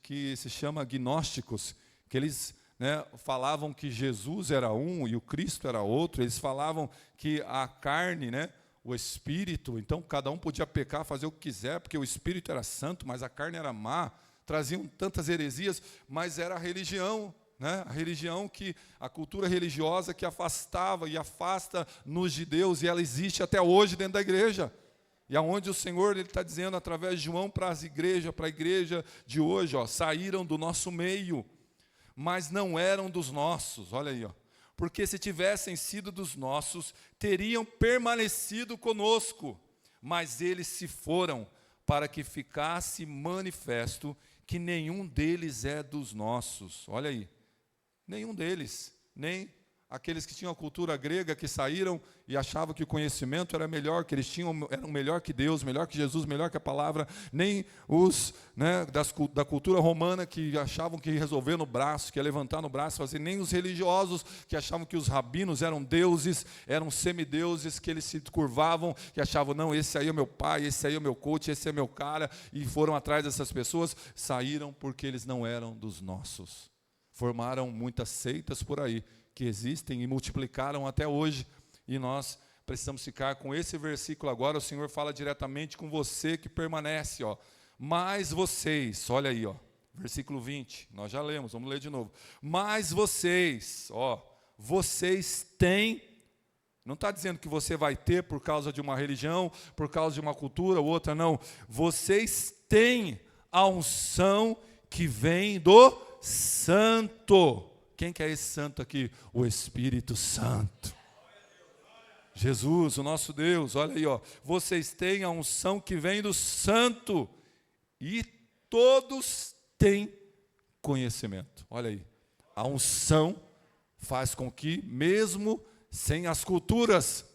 que se chama gnósticos, que eles, né, falavam que Jesus era um e o Cristo era outro. Eles falavam que a carne, né, o espírito, então cada um podia pecar, fazer o que quiser, porque o espírito era santo, mas a carne era má. Traziam tantas heresias, mas era a religião, né? A religião a cultura religiosa que afastava e afasta-nos de Deus, e ela existe até hoje dentro da igreja. E aonde o Senhor está dizendo através de João para a igreja de hoje, saíram do nosso meio, mas não eram dos nossos, olha aí, porque se tivessem sido dos nossos, teriam permanecido conosco, mas eles se foram para que ficasse manifesto que nenhum deles é dos nossos. Olha aí, nenhum deles, nem aqueles que tinham a cultura grega, que saíram e achavam que o conhecimento era melhor, que eles eram melhor que Deus, melhor que Jesus, melhor que a palavra, nem os, né, da cultura romana, que achavam que ia resolver no braço, que ia levantar no braço, fazer, nem os religiosos que achavam que os rabinos eram deuses, eram semideuses, que eles se curvavam, que achavam, não, esse aí é meu pai, esse aí é meu coach, esse é meu cara, e foram atrás dessas pessoas. Saíram porque eles não eram dos nossos. Formaram muitas seitas por aí, que existem e multiplicaram até hoje, e nós precisamos ficar com esse versículo agora. O Senhor fala diretamente com você que permanece, mas vocês, olha aí, versículo 20, nós já lemos, vamos ler de novo. Mas vocês, vocês têm, não está dizendo que você vai ter por causa de uma religião, por causa de uma cultura ou outra, não. Vocês têm a unção que vem do Santo. Quem que é esse santo aqui? O Espírito Santo. Jesus, o nosso Deus, olha aí, vocês têm a unção que vem do Santo, e todos têm conhecimento. Olha aí, a unção faz com que, mesmo sem as culturas,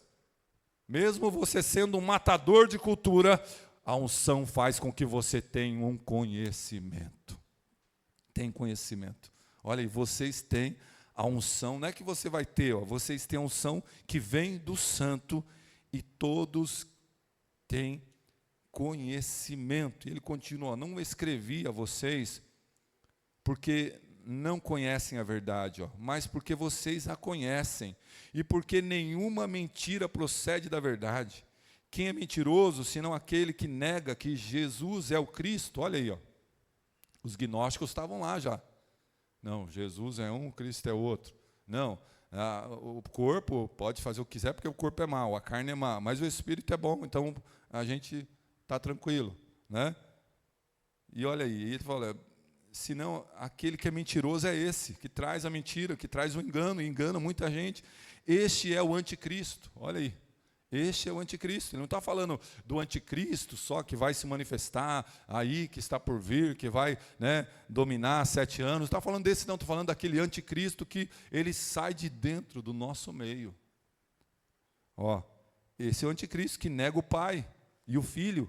mesmo você sendo um matador de cultura, a unção faz com que você tenha um conhecimento. Tem conhecimento. Olha aí, vocês têm a unção, não é que você vai ter, vocês têm a unção que vem do Santo, e todos têm conhecimento. Ele continua, não escrevi a vocês porque não conhecem a verdade, mas porque vocês a conhecem, e porque nenhuma mentira procede da verdade. Quem é mentiroso, senão aquele que nega que Jesus é o Cristo? Olha aí, os gnósticos estavam lá já. Não, Jesus é um, Cristo é outro. Não, O corpo pode fazer o que quiser, porque o corpo é mau, a carne é má, mas o espírito é bom, então a gente está tranquilo, né? E olha aí, ele fala, senão aquele que é mentiroso é esse, que traz a mentira, que traz o engano, e engana muita gente. Este é o anticristo, olha aí. Este é o anticristo. Ele não está falando do anticristo só que vai se manifestar aí, que está por vir, que vai, né, dominar 7 anos. Não está falando desse, não. Estou falando daquele anticristo que ele sai de dentro do nosso meio. Ó, esse é o anticristo que nega o pai e o filho.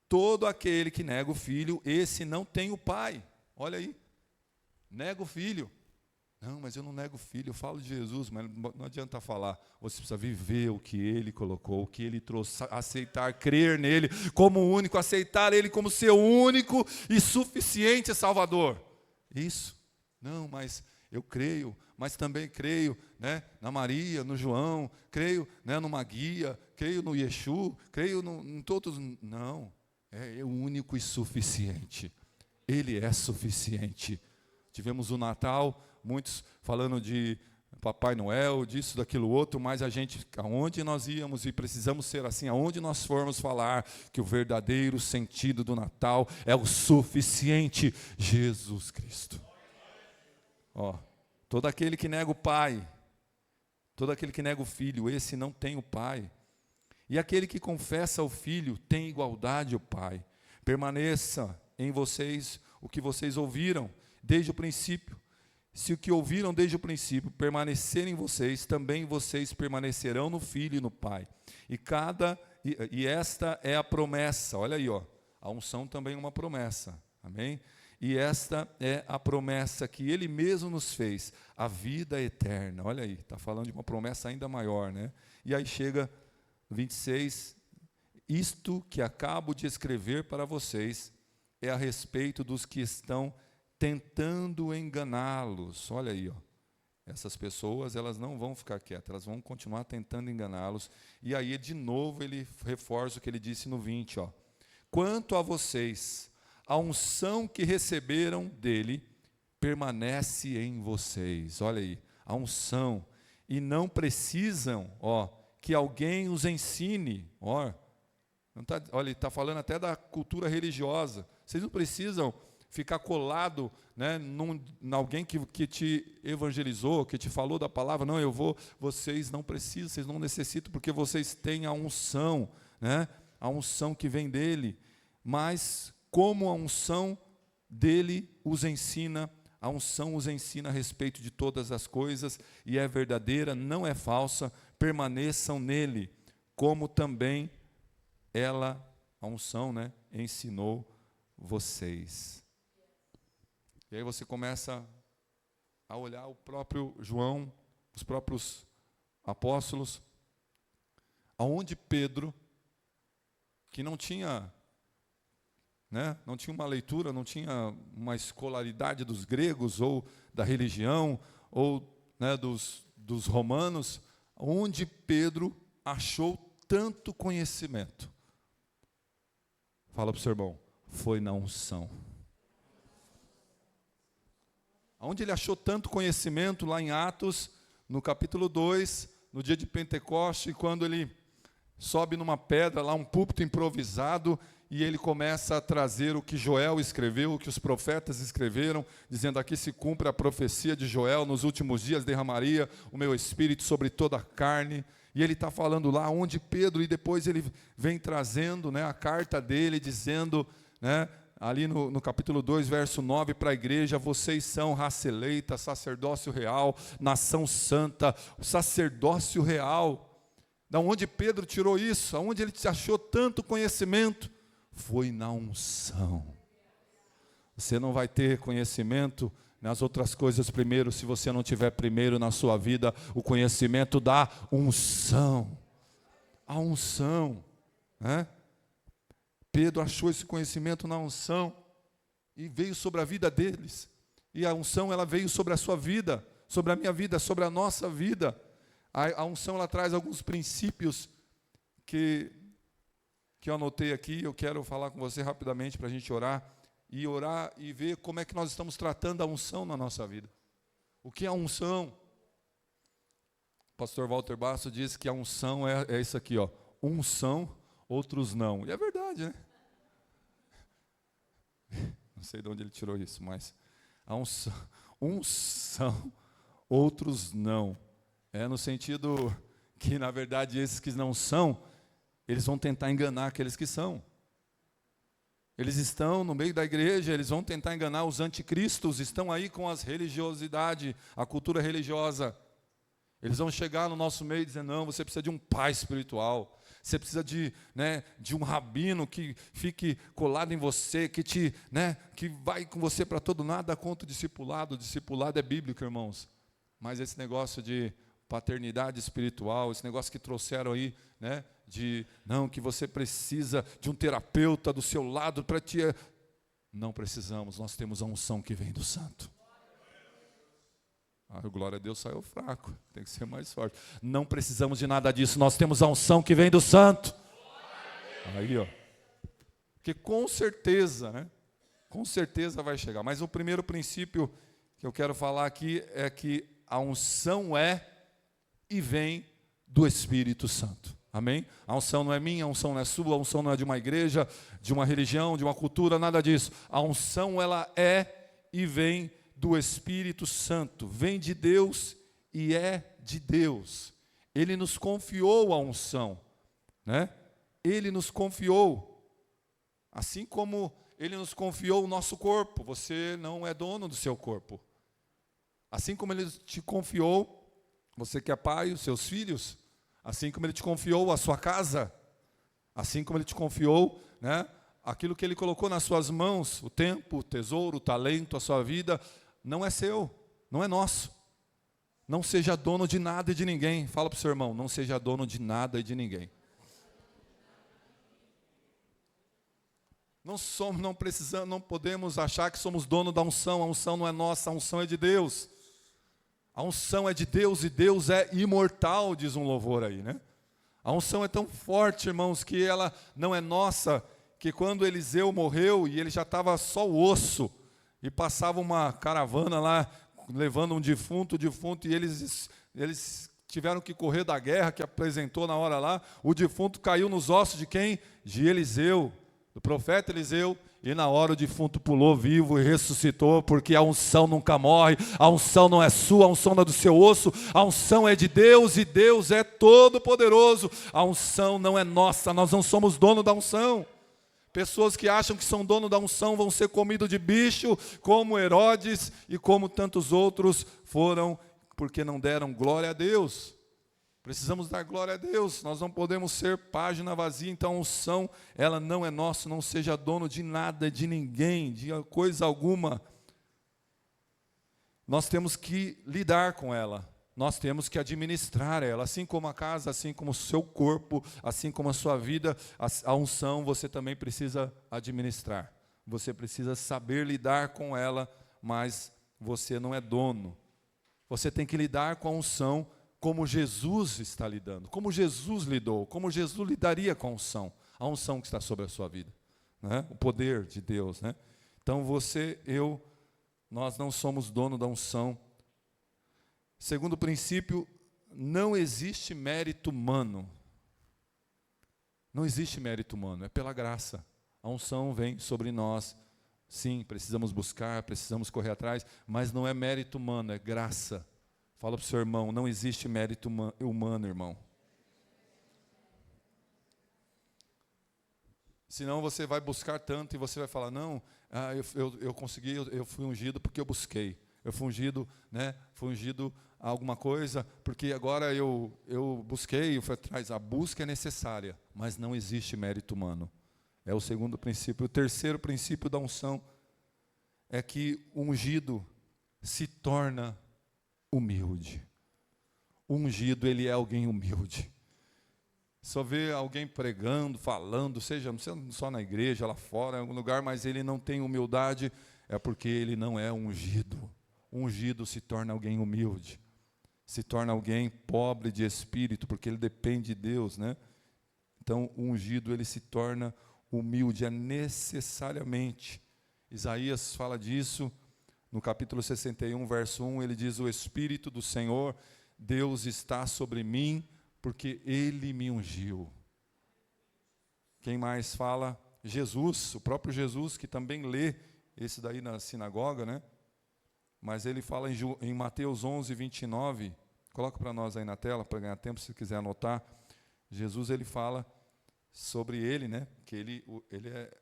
Todo aquele que nega o filho, esse não tem o pai. Olha aí. Nega o filho. Não, mas eu não nego o filho, eu falo de Jesus, mas não adianta falar. Você precisa viver o que ele colocou, o que ele trouxe, aceitar, crer nele como único, aceitar ele como seu único e suficiente Salvador. Isso. Não, mas eu creio, mas também creio, né, na Maria, no João, creio, né, numa guia, creio no Yeshua, creio em todos. Não, é o único e suficiente. Ele é suficiente. Tivemos o Natal, muitos falando de Papai Noel, disso, daquilo outro, mas a gente, aonde nós íamos, e precisamos ser assim, aonde nós formos falar que o verdadeiro sentido do Natal é o suficiente Jesus Cristo. Ó, todo aquele que nega o Pai, todo aquele que nega o Filho, esse não tem o Pai. E aquele que confessa o Filho tem igualdade ao Pai. Permaneça em vocês o que vocês ouviram desde o princípio. Se o que ouviram desde o princípio permanecer em vocês, também vocês permanecerão no Filho e no Pai. E esta é a promessa. Olha aí, ó. A unção também é uma promessa. Amém? E esta é a promessa que Ele mesmo nos fez, a vida eterna. Olha aí, está falando de uma promessa ainda maior, né? E aí chega 26, isto que acabo de escrever para vocês é a respeito dos que estão tentando enganá-los. Olha aí, ó. Essas pessoas, elas não vão ficar quietas, elas vão continuar tentando enganá-los. E aí, de novo, ele reforça o que ele disse no 20, ó. Quanto a vocês, a unção que receberam dele permanece em vocês. Olha aí, a unção. E não precisam, ó, que alguém os ensine. Ó, não tá, olha, ele está falando até da cultura religiosa. Vocês não precisam ficar colado, né, em alguém que te evangelizou, que te falou da palavra. Não, vocês não precisam, vocês não necessitam, porque vocês têm a unção, né, a unção que vem dele. Mas como a unção dele os ensina, a unção os ensina a respeito de todas as coisas, e é verdadeira, não é falsa, permaneçam nele, como também ela, a unção, né, ensinou vocês. E aí você começa a olhar o próprio João, os próprios apóstolos, aonde Pedro, que não tinha, né, não tinha uma leitura, não tinha uma escolaridade dos gregos, ou da religião, ou, né, dos romanos, onde Pedro achou tanto conhecimento. Fala para o seu irmão, foi na unção. Onde ele achou tanto conhecimento, lá em Atos, no capítulo 2, no dia de Pentecoste, quando ele sobe numa pedra, lá um púlpito improvisado, e ele começa a trazer o que Joel escreveu, o que os profetas escreveram, dizendo: aqui se cumpre a profecia de Joel, nos últimos dias derramaria o meu espírito sobre toda a carne. E ele está falando lá onde Pedro, e depois ele vem trazendo, né, a carta dele, dizendo, né, ali no capítulo 2, verso 9, para a igreja: vocês são raça eleita, sacerdócio real, nação santa, sacerdócio real. Da onde Pedro tirou isso? Aonde ele achou tanto conhecimento? Foi na unção. Você não vai ter conhecimento nas outras coisas primeiro, se você não tiver primeiro na sua vida o conhecimento da unção. A unção, né? Pedro achou esse conhecimento na unção e veio sobre a vida deles. E a unção, ela veio sobre a sua vida, sobre a minha vida, sobre a nossa vida. A unção, ela traz alguns princípios que eu anotei aqui. Eu quero falar com você rapidamente para a gente orar e ver como é que nós estamos tratando a unção na nossa vida. O que é a unção? pastor Walter Basso diz que a unção é isso aqui, ó. Uns são, outros não. E é verdade, né? Não sei de onde ele tirou isso, mas uns são, outros não. É no sentido que, na verdade, esses que não são, eles vão tentar enganar aqueles que são. Eles estão no meio da igreja, eles vão tentar enganar os anticristos, estão aí com as religiosidade, a cultura religiosa. Eles vão chegar no nosso meio e dizer, não, você precisa de um pai espiritual, você precisa de um rabino que fique colado em você, que vai com você para todo nada contra o discipulado. O discipulado é bíblico, irmãos. Mas esse negócio de paternidade espiritual, esse negócio que trouxeram aí, que você precisa de um terapeuta do seu lado para te... Não precisamos, nós temos a unção que vem do santo. Glória a Deus, saiu fraco, tem que ser mais forte. Não precisamos de nada disso, nós temos a unção que vem do santo. Aí, ó. Porque com certeza vai chegar. Mas o primeiro princípio que eu quero falar aqui é que a unção é e vem do Espírito Santo. Amém? A unção não é minha, a unção não é sua, a unção não é de uma igreja, de uma religião, de uma cultura, nada disso. A unção, ela é e vem do Espírito Santo, vem de Deus e é de Deus. Ele nos confiou a unção, Ele nos confiou, assim como Ele nos confiou o nosso corpo. Você não é dono do seu corpo. Assim como Ele te confiou, você que é pai, os seus filhos, assim como Ele te confiou a sua casa, assim como Ele te confiou, aquilo que Ele colocou nas suas mãos, o tempo, o tesouro, o talento, a sua vida, não é seu, não é nosso. Não seja dono de nada e de ninguém. Fala para o seu irmão, não seja dono de nada e de ninguém. Não podemos achar que somos dono da unção. A unção não é nossa, a unção é de Deus. A unção é de Deus e Deus é imortal, diz um louvor aí, A unção é tão forte, irmãos, que ela não é nossa, que quando Eliseu morreu e ele já estava só o osso, e passava uma caravana lá, levando um defunto, e eles tiveram que correr da guerra, que apresentou na hora lá, o defunto caiu nos ossos de quem? De Eliseu, do profeta Eliseu, e na hora o defunto pulou vivo e ressuscitou, porque a unção nunca morre, a unção não é sua, a unção não é do seu osso, a unção é de Deus, e Deus é todo poderoso, a unção não é nossa, nós não somos dono da unção. Pessoas que acham que são dono da unção vão ser comidos de bicho, como Herodes e como tantos outros foram, porque não deram glória a Deus. Precisamos dar glória a Deus, nós não podemos ser página vazia, então a unção, ela não é nossa, não seja dono de nada, de ninguém, de coisa alguma. Nós temos que lidar com ela. Nós temos que administrar ela, assim como a casa, assim como o seu corpo, assim como a sua vida, a unção você também precisa administrar. Você precisa saber lidar com ela, mas você não é dono. Você tem que lidar com a unção como Jesus está lidando, como Jesus lidou, como Jesus lidaria com a unção que está sobre a sua vida, o poder de Deus. Então nós não somos dono da unção. Segundo princípio, não existe mérito humano. Não existe mérito humano, é pela graça. A unção vem sobre nós. Sim, precisamos buscar, precisamos correr atrás, mas não é mérito humano, é graça. Fala para o seu irmão, não existe mérito humano, irmão. Senão você vai buscar tanto e você vai falar, não, eu consegui, eu fui ungido porque eu busquei. Eu fui ungido, fui ungido a alguma coisa, porque agora eu busquei, eu fui atrás. A busca é necessária, mas não existe mérito humano. É o segundo princípio. O terceiro princípio da unção é que o ungido se torna humilde. O ungido, ele é alguém humilde. Só vê alguém pregando, falando, seja só na igreja, lá fora, em algum lugar, mas ele não tem humildade, é porque ele não é ungido. O ungido se torna alguém humilde, se torna alguém pobre de espírito, porque ele depende de Deus, Então, o ungido, ele se torna humilde, é necessariamente. Isaías fala disso, no capítulo 61, verso 1, ele diz, o Espírito do Senhor Deus está sobre mim, porque Ele me ungiu. Quem mais fala? Jesus, o próprio Jesus, que também lê esse daí na sinagoga, né? Mas ele fala em Mateus 11, 29, coloca para nós aí na tela, para ganhar tempo, se quiser anotar. Jesus, ele fala sobre ele, né? Que ele é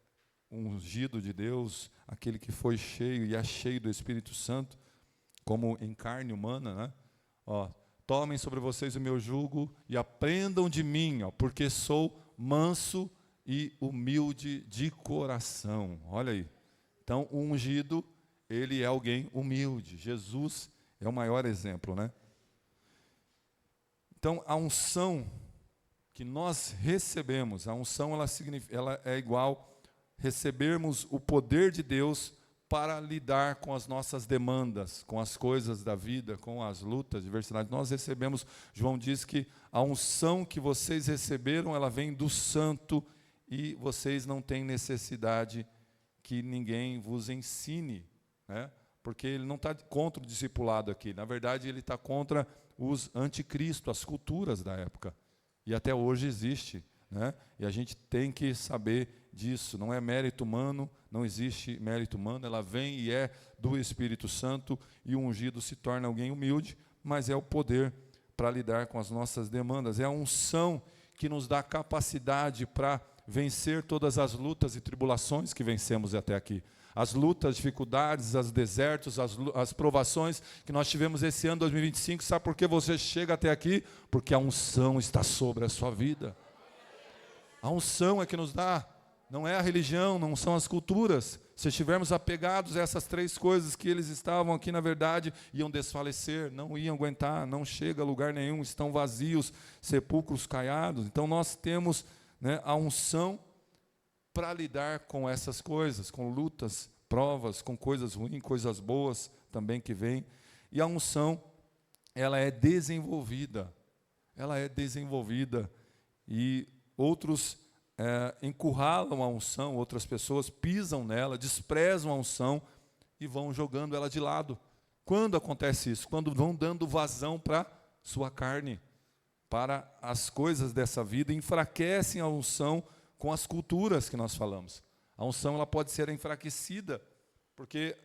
ungido de Deus, aquele que foi cheio e é cheio do Espírito Santo, como em carne humana, né? Ó, tomem sobre vocês o meu jugo e aprendam de mim, ó, porque sou manso e humilde de coração. Olha aí. Então, o ungido, ele é alguém humilde. Jesus é o maior exemplo, né? Então, a unção que nós recebemos, a unção ela é igual recebermos o poder de Deus para lidar com as nossas demandas, com as coisas da vida, com as lutas, diversidade. Nós recebemos, João diz que a unção que vocês receberam, ela vem do Santo e vocês não têm necessidade que ninguém vos ensine, né? Porque ele não está contra o discipulado aqui, na verdade ele está contra os anticristo, as culturas da época, e até hoje existe, né? E a gente tem que saber disso, não é mérito humano, não existe mérito humano, ela vem e é do Espírito Santo, e o ungido se torna alguém humilde, mas é o poder para lidar com as nossas demandas, é a unção que nos dá capacidade para vencer todas as lutas e tribulações que vencemos até aqui. As lutas, dificuldades, os desertos, as provações que nós tivemos esse ano 2025, sabe por que você chega até aqui? Porque a unção está sobre a sua vida. A unção é que nos dá, não é a religião, não são as culturas. Se estivermos apegados a essas três coisas que eles estavam aqui, na verdade, iam desfalecer, não iam aguentar, não chega a lugar nenhum, estão vazios, sepulcros caiados. Então nós temos, né, a unção para lidar com essas coisas, com lutas, provas, com coisas ruins, coisas boas também que vêm. E a unção, ela é desenvolvida. Ela é desenvolvida. E outros encurralam a unção, outras pessoas pisam nela, desprezam a unção e vão jogando ela de lado. Quando acontece isso? Quando vão dando vazão para sua carne, para as coisas dessa vida, enfraquecem a unção com as culturas que nós falamos. A unção ela pode ser enfraquecida, porque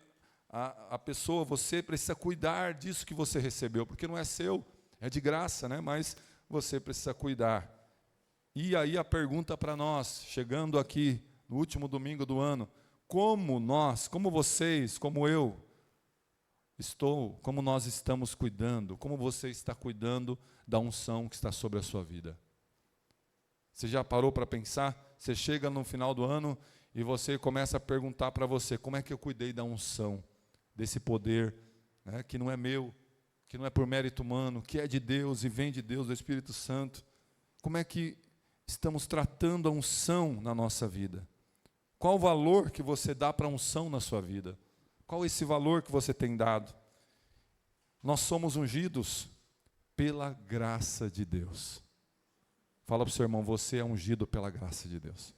a pessoa, você precisa cuidar disso que você recebeu, porque não é seu, é de graça, né? Mas você precisa cuidar. E aí a pergunta para nós, chegando aqui no último domingo do ano, como nós, como vocês, como eu, como nós estamos cuidando, como você está cuidando da unção que está sobre a sua vida? Você já parou para pensar? Você chega no final do ano e você começa a perguntar para você, como é que eu cuidei da unção, desse poder, né, que não é meu, que não é por mérito humano, que é de Deus e vem de Deus, do Espírito Santo. Como é que estamos tratando a unção na nossa vida? Qual o valor que você dá para a unção na sua vida? Qual esse valor que você tem dado? Nós somos ungidos pela graça de Deus. Fala para o seu irmão, você é ungido pela graça de Deus.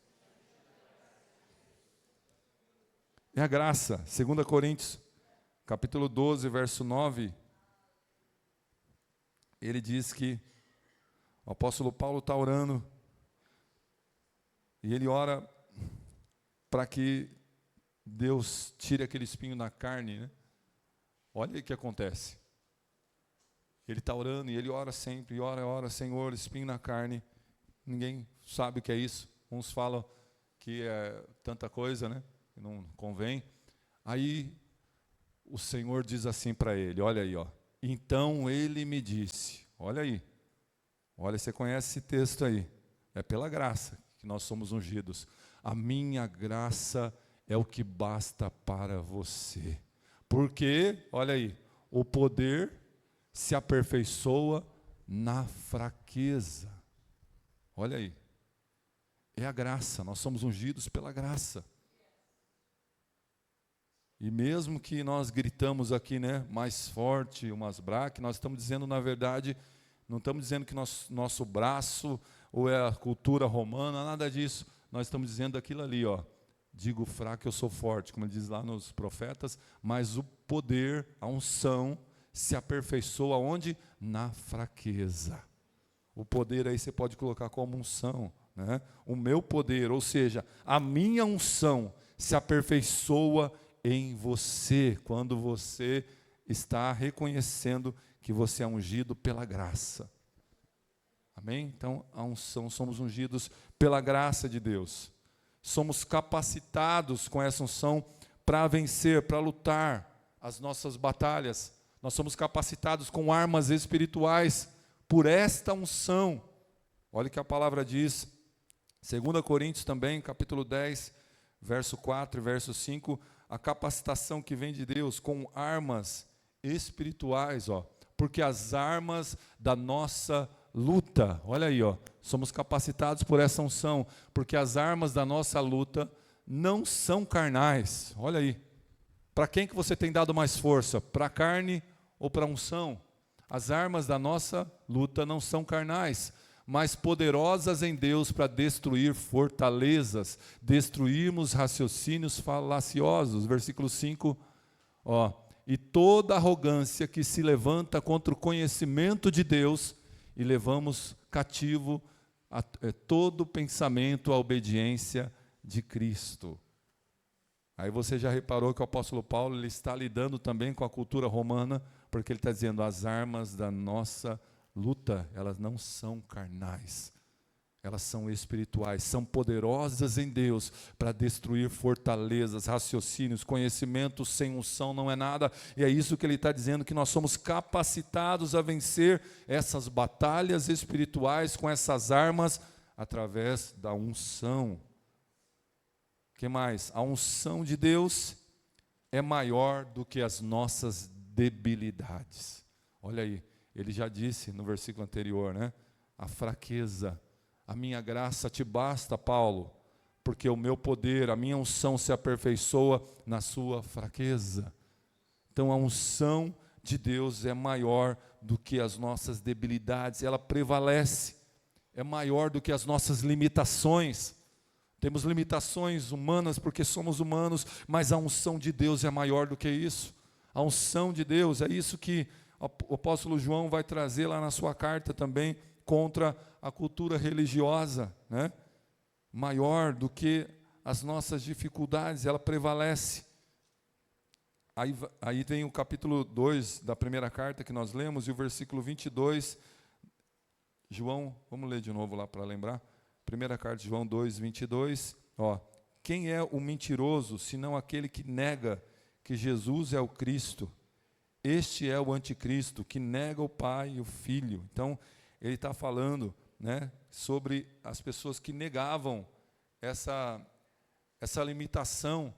É a graça, 2 Coríntios, capítulo 12, verso 9, ele diz que o apóstolo Paulo está orando, e ele ora para que Deus tire aquele espinho na carne, né? Olha aí o que acontece. Ele está orando e ele ora sempre, e ora, Senhor, espinho na carne. Ninguém sabe o que é isso. Uns falam que é tanta coisa, né? Que não convém. Aí o Senhor diz assim para ele, olha aí, ó. Então ele me disse, olha aí. Olha, você conhece esse texto aí. É pela graça que nós somos ungidos. A minha graça é o que basta para você. Porque, olha aí, o poder se aperfeiçoa na fraqueza. Olha aí. É a graça, nós somos ungidos pela graça. E mesmo que nós gritamos aqui, né, mais forte, umas braques, nós estamos dizendo, na verdade, não estamos dizendo que nosso braço ou é a cultura romana, nada disso. Nós estamos dizendo aquilo ali, ó. Digo fraco, eu sou forte, como ele diz lá nos profetas, mas o poder, a unção, se aperfeiçoa onde? Na fraqueza. O poder aí você pode colocar como unção, né? O meu poder, ou seja, a minha unção se aperfeiçoa em você, quando você está reconhecendo que você é ungido pela graça. Amém? Então, a unção, somos ungidos pela graça de Deus. Somos capacitados com essa unção para vencer, para lutar as nossas batalhas. Nós somos capacitados com armas espirituais por esta unção. Olha o que a palavra diz, 2 Coríntios também, capítulo 10, verso 4 e verso 5, a capacitação que vem de Deus com armas espirituais, porque as armas da nossa luta, olha aí, somos capacitados por essa unção, porque as armas da nossa luta não são carnais. Olha aí, para quem que você tem dado mais força? Para a carne ou para a unção? As armas da nossa luta não são carnais, mas poderosas em Deus para destruir fortalezas, destruirmos raciocínios falaciosos. Versículo 5, e toda arrogância que se levanta contra o conhecimento de Deus, e levamos cativo todo pensamento à obediência de Cristo. Aí você já reparou que o apóstolo Paulo ele está lidando também com a cultura romana, porque ele está dizendo, as armas da nossa luta, elas não são carnais, elas são espirituais, são poderosas em Deus para destruir fortalezas, raciocínios, conhecimento sem unção não é nada, e é isso que ele está dizendo, que nós somos capacitados a vencer essas batalhas espirituais com essas armas, através da unção. O que mais? A unção de Deus é maior do que as nossas debilidades. Olha aí, ele já disse no versículo anterior, né? A fraqueza. A minha graça te basta, Paulo, porque o meu poder, a minha unção se aperfeiçoa na sua fraqueza. Então a unção de Deus é maior do que as nossas debilidades, ela prevalece, é maior do que as nossas limitações. Temos limitações humanas porque somos humanos, mas a unção de Deus é maior do que isso. A unção de Deus, é isso que o apóstolo João vai trazer lá na sua carta também, contra a cultura religiosa, né? Maior do que as nossas dificuldades, ela prevalece. Aí tem o capítulo 2 da primeira carta que nós lemos, e o versículo 22, João, vamos ler de novo lá para lembrar, primeira carta de João 2, 22, quem é o mentiroso, senão aquele que nega que Jesus é o Cristo? Este é o anticristo, que nega o Pai e o Filho. Então, ele está falando, né, sobre as pessoas que negavam essa limitação,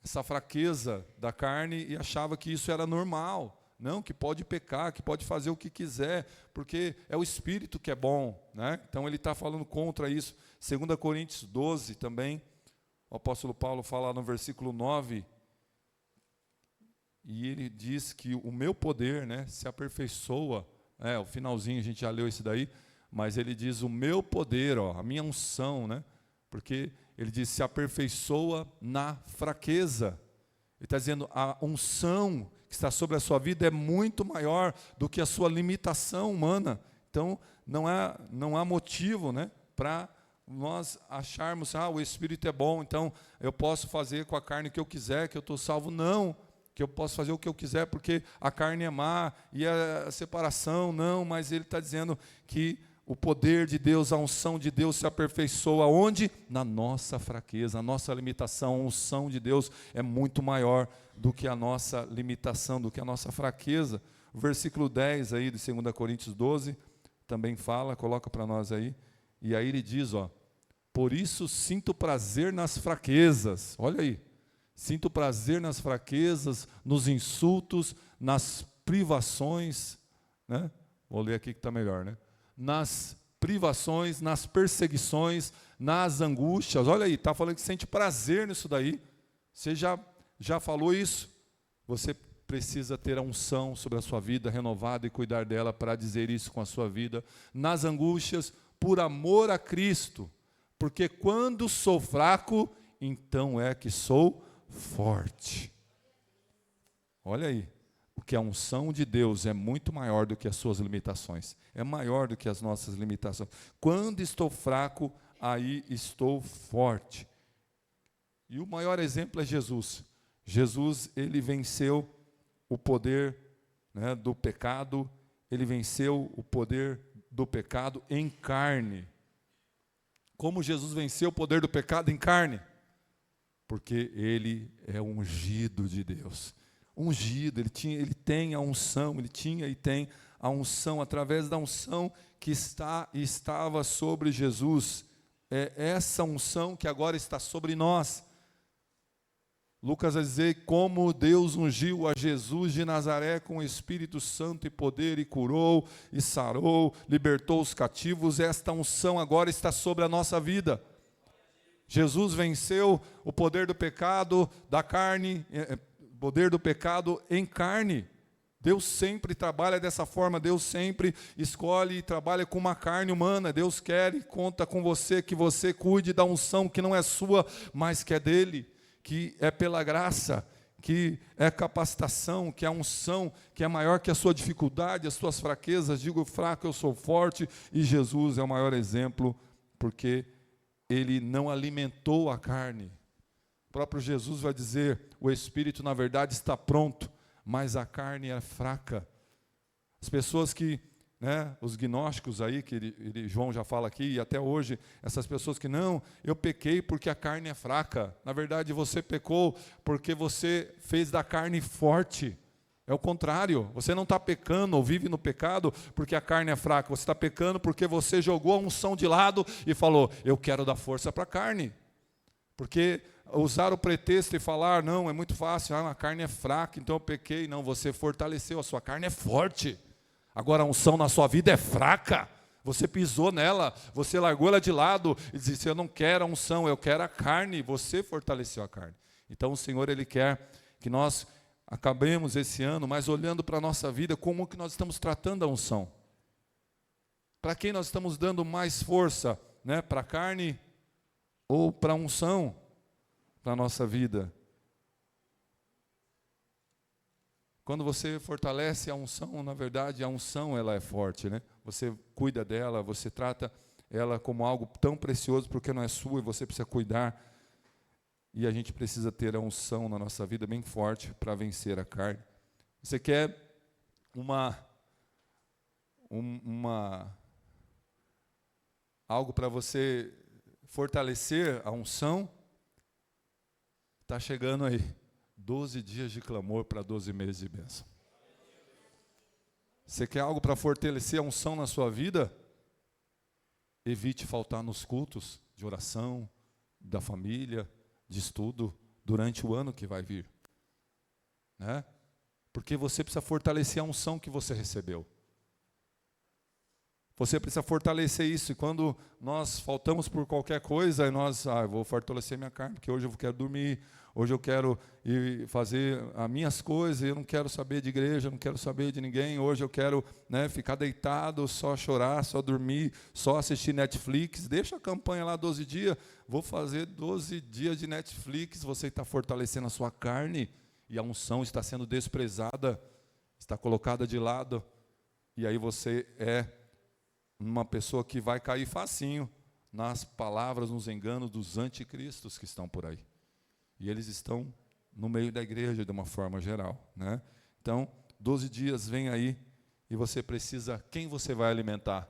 essa fraqueza da carne e achava que isso era normal. Não, que pode pecar, que pode fazer o que quiser, porque é o Espírito que é bom, né? Então ele está falando contra isso. 2 Coríntios 12 também, o apóstolo Paulo fala no versículo 9, e ele diz que o meu poder, né, se aperfeiçoa. O finalzinho a gente já leu isso daí, mas ele diz o meu poder, a minha unção, né? Porque ele diz se aperfeiçoa na fraqueza. Ele está dizendo a unção que está sobre a sua vida é muito maior do que a sua limitação humana. Então não há motivo, né, para nós acharmos o Espírito é bom, então eu posso fazer com a carne o que eu quiser, que eu estou salvo. Não, que eu posso fazer o que eu quiser porque a carne é má e a separação, não, mas ele está dizendo que o poder de Deus, a unção de Deus se aperfeiçoa onde? Na nossa fraqueza, a nossa limitação. A unção de Deus é muito maior do que a nossa limitação, do que a nossa fraqueza. O versículo 10 aí de 2 Coríntios 12 também fala, coloca para nós aí, e aí ele diz, por isso sinto prazer nas fraquezas, olha aí, sinto prazer nas fraquezas, nos insultos, nas privações, né? Vou ler aqui que está melhor, né? Nas privações, nas perseguições, nas angústias. Olha aí, está falando que sente prazer nisso daí. Você já falou isso? Você precisa ter a unção sobre a sua vida renovada e cuidar dela para dizer isso com a sua vida. Nas angústias, por amor a Cristo. Porque quando sou fraco, então é que sou forte. Olha aí, Porque a unção de Deus é muito maior do que as suas limitações. É maior do que as nossas limitações. Quando estou fraco, aí estou forte. E o maior exemplo é Jesus. Jesus, ele venceu o poder, né, do pecado. Ele venceu o poder do pecado em carne. Como Jesus venceu o poder do pecado em carne? Porque ele é ungido de Deus. Ungido, ele tem a unção, ele tinha e tem a unção, através da unção que está e estava sobre Jesus. É essa unção que agora está sobre nós. Lucas vai dizer como Deus ungiu a Jesus de Nazaré com o Espírito Santo e poder, e curou, e sarou, libertou os cativos. Esta unção agora está sobre a nossa vida. Jesus venceu o poder do pecado, da carne, poder do pecado em carne. Deus sempre trabalha dessa forma, Deus sempre escolhe e trabalha com uma carne humana. Deus quer e conta com você, que você cuide da unção que não é sua, mas que é dele, que é pela graça, que é capacitação, que é unção, que é maior que a sua dificuldade, as suas fraquezas. Digo fraco, eu sou forte, e Jesus é o maior exemplo, porque ele não alimentou a carne. O próprio Jesus vai dizer, o Espírito na verdade está pronto, mas a carne é fraca. As pessoas que, né, os gnósticos aí, que João já fala aqui, e até hoje, essas pessoas que não, eu pequei porque a carne é fraca. Na verdade, você pecou porque você fez da carne forte. É o contrário, você não está pecando ou vive no pecado porque a carne é fraca. Você está pecando porque você jogou a unção de lado e falou, eu quero dar força para a carne. Porque usar o pretexto e falar, não, é muito fácil, a carne é fraca, então eu pequei. Não, você fortaleceu, a sua carne é forte. Agora a unção na sua vida é fraca. Você pisou nela, você largou ela de lado e disse, eu não quero a unção, eu quero a carne. Você fortaleceu a carne. Então o Senhor, ele quer que nós acabemos esse ano, mas olhando para a nossa vida, como que nós estamos tratando a unção. Para quem nós estamos dando mais força, né? Para a carne ou para a unção, para a nossa vida. Quando você fortalece a unção, na verdade, a unção ela é forte, né? Você cuida dela, você trata ela como algo tão precioso, porque não é sua e você precisa cuidar. E a gente precisa ter a unção na nossa vida bem forte para vencer a carne. Você quer algo para você fortalecer a unção? Está chegando aí 12 dias de clamor para 12 meses de bênção. Você quer algo para fortalecer a unção na sua vida? Evite faltar nos cultos de oração, da família, de estudo, durante o ano que vai vir. Né? Porque você precisa fortalecer a unção que você recebeu. Você precisa fortalecer isso. E quando nós faltamos por qualquer coisa, nós, eu vou fortalecer minha carne, porque hoje eu quero dormir, hoje eu quero ir fazer as minhas coisas, eu não quero saber de igreja, eu não quero saber de ninguém, hoje eu quero, né, ficar deitado, só chorar, só dormir, só assistir Netflix. Deixa a campanha lá 12 dias, vou fazer 12 dias de Netflix. Você está fortalecendo a sua carne, e a unção está sendo desprezada, está colocada de lado, e aí você é uma pessoa que vai cair facinho nas palavras, nos enganos dos anticristos que estão por aí. E eles estão no meio da igreja de uma forma geral, né? Então, 12 dias vem aí e você precisa, quem você vai alimentar?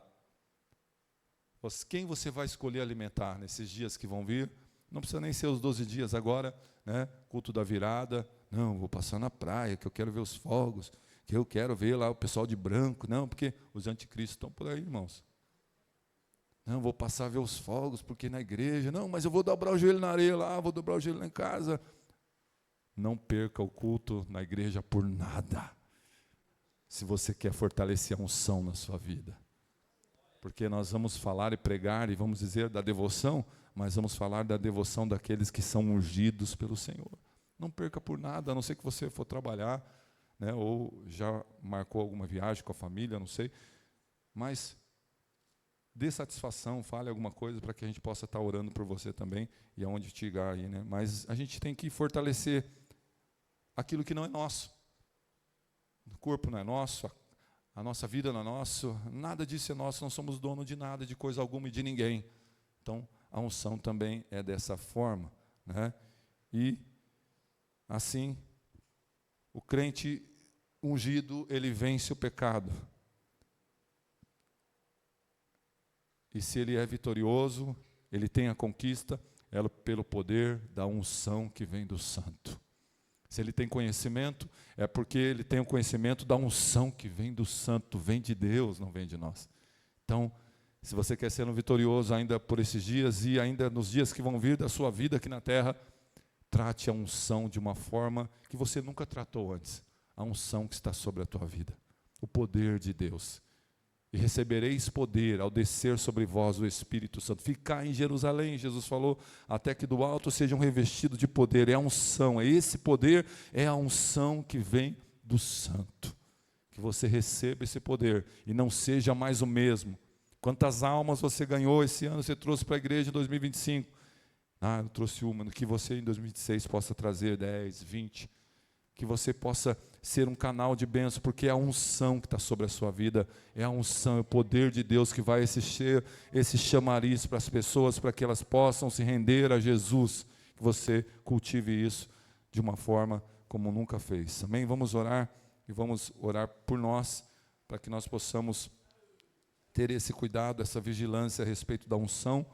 Quem você vai escolher alimentar nesses dias que vão vir? Não precisa nem ser os 12 dias agora, né? Culto da virada. Não, vou passar na praia, que eu quero ver os fogos, que eu quero ver lá o pessoal de branco. Não, porque os anticristos estão por aí, irmãos. Não, vou passar a ver os fogos, porque na igreja. Não, mas eu vou dobrar o joelho na areia lá, vou dobrar o joelho lá em casa. Não perca o culto na igreja por nada, se você quer fortalecer a unção na sua vida. Porque nós vamos falar e pregar e vamos dizer da devoção, mas vamos falar da devoção daqueles que são ungidos pelo Senhor. Não perca por nada, a não ser que você for trabalhar, né, ou já marcou alguma viagem com a família, não sei. Mas dê satisfação, fale alguma coisa para que a gente possa estar orando por você também, e aonde chegar aí, né? Mas a gente tem que fortalecer aquilo que não é nosso. o corpo não é nosso, a nossa vida não é nossa, nada disso é nosso, não somos dono de nada, de coisa alguma e de ninguém. Então, a unção também é dessa forma, né? E, assim, o crente ungido, ele vence o pecado. E se ele é vitorioso, ele tem a conquista, é pelo poder da unção que vem do santo. Se ele tem conhecimento, é porque ele tem o conhecimento da unção que vem do santo, vem de Deus, não vem de nós. Então, se você quer ser um vitorioso ainda por esses dias e ainda nos dias que vão vir da sua vida aqui na terra, trate a unção de uma forma que você nunca tratou antes. A unção que está sobre a tua vida, o poder de Deus. E recebereis poder ao descer sobre vós o Espírito Santo. Ficar em Jerusalém, Jesus falou, até que do alto sejam revestidos de poder. É a unção, é esse poder, é a unção que vem do santo. Que você receba esse poder e não seja mais o mesmo. Quantas almas você ganhou esse ano, você trouxe para a igreja em 2025? Eu trouxe uma, que você em 2026 possa trazer 10, 20. Que você possa ser um canal de bênção, porque é a unção que está sobre a sua vida, é a unção, é o poder de Deus que vai existir, esse chamariz para as pessoas, para que elas possam se render a Jesus, que você cultive isso de uma forma como nunca fez. Amém? Vamos orar, e vamos orar por nós, para que nós possamos ter esse cuidado, essa vigilância a respeito da unção,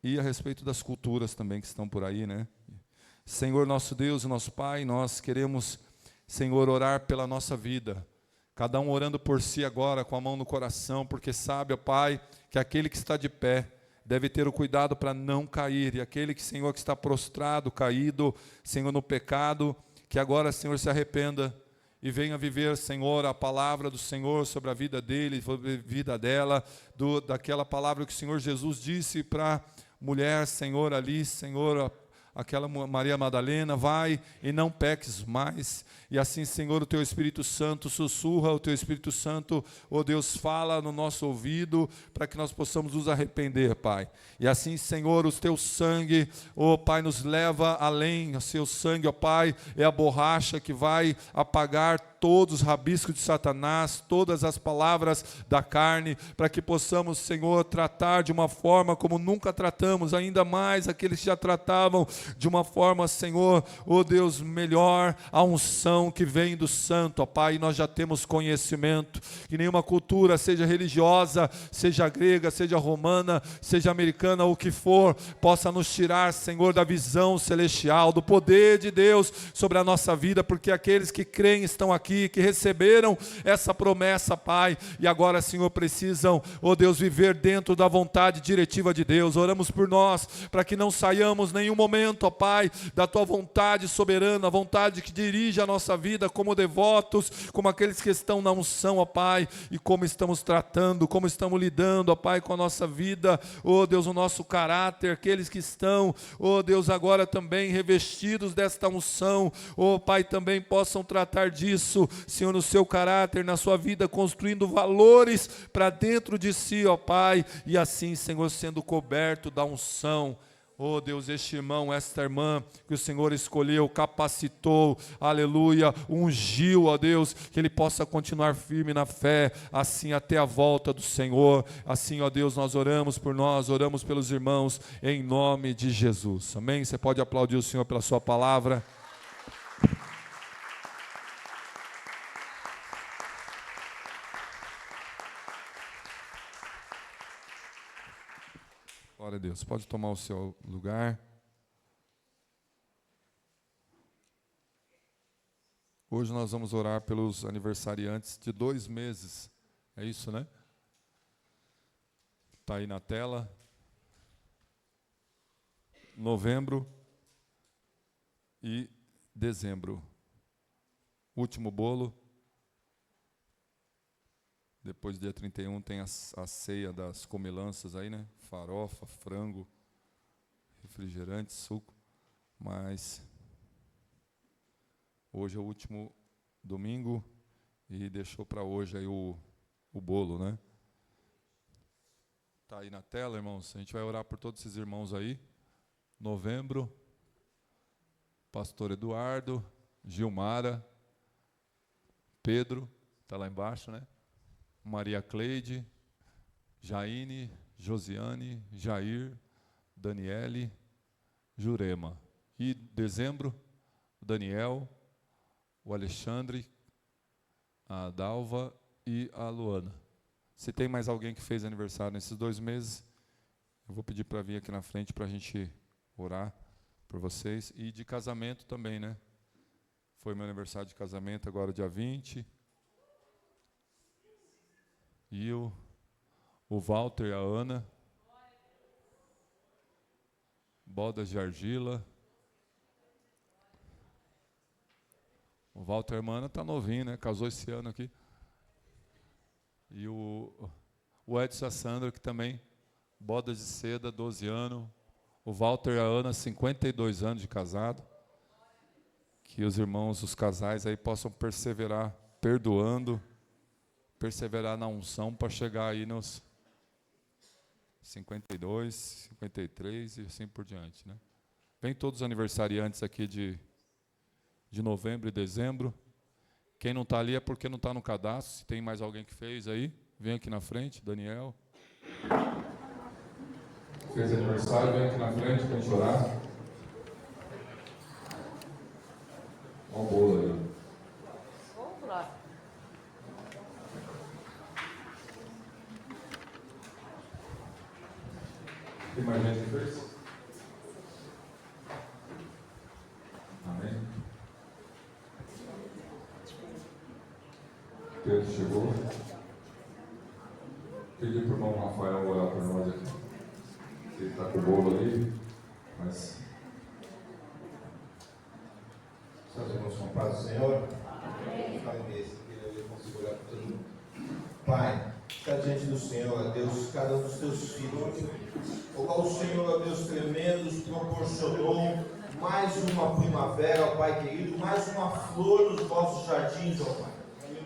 e a respeito das culturas também que estão por aí, né? Senhor nosso Deus e nosso Pai, nós queremos, Senhor, orar pela nossa vida, cada um orando por si agora, com a mão no coração, porque sabe, ó Pai, que aquele que está de pé deve ter o cuidado para não cair, e aquele que, Senhor, que está prostrado, caído, Senhor, no pecado, que agora, Senhor, se arrependa e venha viver, Senhor, a palavra do Senhor sobre a vida dele, sobre a vida dela, daquela palavra que o Senhor Jesus disse para a mulher, Senhor, ali, Senhor, aquela Maria Madalena, vai e não peques mais. E assim, Senhor, o Teu Espírito Santo sussurra, o Teu Espírito Santo, ó Deus, fala no nosso ouvido, para que nós possamos nos arrepender, Pai. E assim, Senhor, o Teu sangue, ó Pai, nos leva além, o Seu sangue, ó Pai, é a borracha que vai apagar todos os rabiscos de Satanás, todas as palavras da carne, para que possamos, Senhor, tratar de uma forma como nunca tratamos, ainda mais aqueles que já tratavam de uma forma, Senhor, ó Deus, melhor, a unção que vem do santo, ó Pai, nós já temos conhecimento, que nenhuma cultura, seja religiosa, seja grega, seja romana, seja americana, ou o que for, possa nos tirar, Senhor, da visão celestial, do poder de Deus sobre a nossa vida, porque aqueles que creem estão aqui, que receberam essa promessa, Pai, e agora, Senhor, precisam, ó Deus, viver dentro da vontade diretiva de Deus. Oramos por nós, para que não saiamos em nenhum momento, ó Pai, da Tua vontade soberana, a vontade que dirige a nossa vida como devotos, como aqueles que estão na unção, ó Pai, e como estamos tratando, como estamos lidando, ó Pai, com a nossa vida, ó Deus, o nosso caráter, aqueles que estão, ó Deus, agora também revestidos desta unção, ó Pai, também possam tratar disso, Senhor, no seu caráter, na sua vida, construindo valores para dentro de si, ó Pai, e assim, Senhor, sendo coberto da unção. Oh Deus, este irmão, esta irmã que o Senhor escolheu, capacitou, aleluia, ungiu, ó Deus, que ele possa continuar firme na fé, assim até a volta do Senhor. Assim, ó Deus, nós oramos por nós, oramos pelos irmãos, em nome de Jesus. Amém? Você pode aplaudir o Senhor pela sua palavra. Glória a Deus. Pode tomar o seu lugar. Hoje nós vamos orar pelos aniversariantes de 2 meses. É isso, né? Está aí na tela. Novembro e dezembro. Último bolo. Depois, dia 31, tem a ceia das comilanças aí, né? Farofa, frango, refrigerante, suco. Mas hoje é o último domingo e deixou para hoje aí o bolo, né? Está aí na tela, irmãos. A gente vai orar por todos esses irmãos aí. Novembro, Pastor Eduardo, Gilmara, Pedro, está lá embaixo, né? Maria Cleide, Jaine, Josiane, Jair, Daniele, Jurema. E dezembro, o Daniel, o Alexandre, a Dalva e a Luana. Se tem mais alguém que fez aniversário nesses 2 meses, eu vou pedir para vir aqui na frente para a gente orar por vocês. E de casamento também, né? Foi meu aniversário de casamento agora, dia 20. E o Walter e a Ana. Bodas de argila. O Walter e a Ana tá novinho, né? Casou esse ano aqui. E o Edson e a Sandra, que também, bodas de seda, 12 anos. O Walter e a Ana, 52 anos de casado. Que os irmãos, os casais aí possam perseverar, perdoando, perseverar na unção para chegar aí nos 52, 53 e assim por diante, né? Vem todos os aniversariantes aqui de novembro e dezembro. Quem não está ali é porque não está no cadastro. Se tem mais alguém que fez aí, vem aqui na frente. Daniel. Fez aniversário, vem aqui na frente para a gente orar. Olha o bolo aí. Tem mais gente que fez? Amém. Pedro chegou. Pedi para o irmão Rafael orar para nós aqui. Ele está com o bolo ali, mas...
Seus irmãos com paz do Senhor? Amém. Pai desse, que eu consigo orar por todo mundo. Pai, está diante do Senhor, ó Deus, cada um dos teus filhos, o qual o Senhor, ó Deus tremendo, nos proporcionou mais uma primavera, ó Pai querido, mais uma flor nos vossos jardins, ó Pai.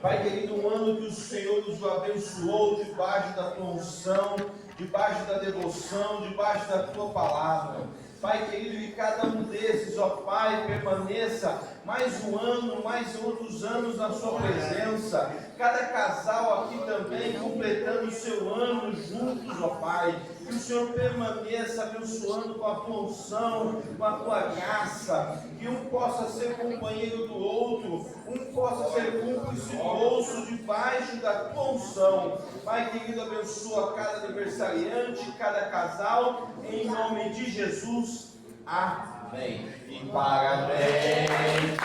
Pai querido, um ano que o Senhor nos abençoou debaixo da tua unção, debaixo da devoção, debaixo da tua palavra. Pai querido, que cada um desses, ó Pai, permaneça mais um ano, mais outros anos na sua presença. Cada casal aqui também completando o seu ano juntos, ó Pai. Que o Senhor permaneça abençoando com a tua unção, com a tua graça. Que um possa ser companheiro do outro, um possa ser cúmplice do outro debaixo da tua unção. Pai querido, abençoa cada aniversariante, cada casal, em nome de Jesus. Amém. E parabéns.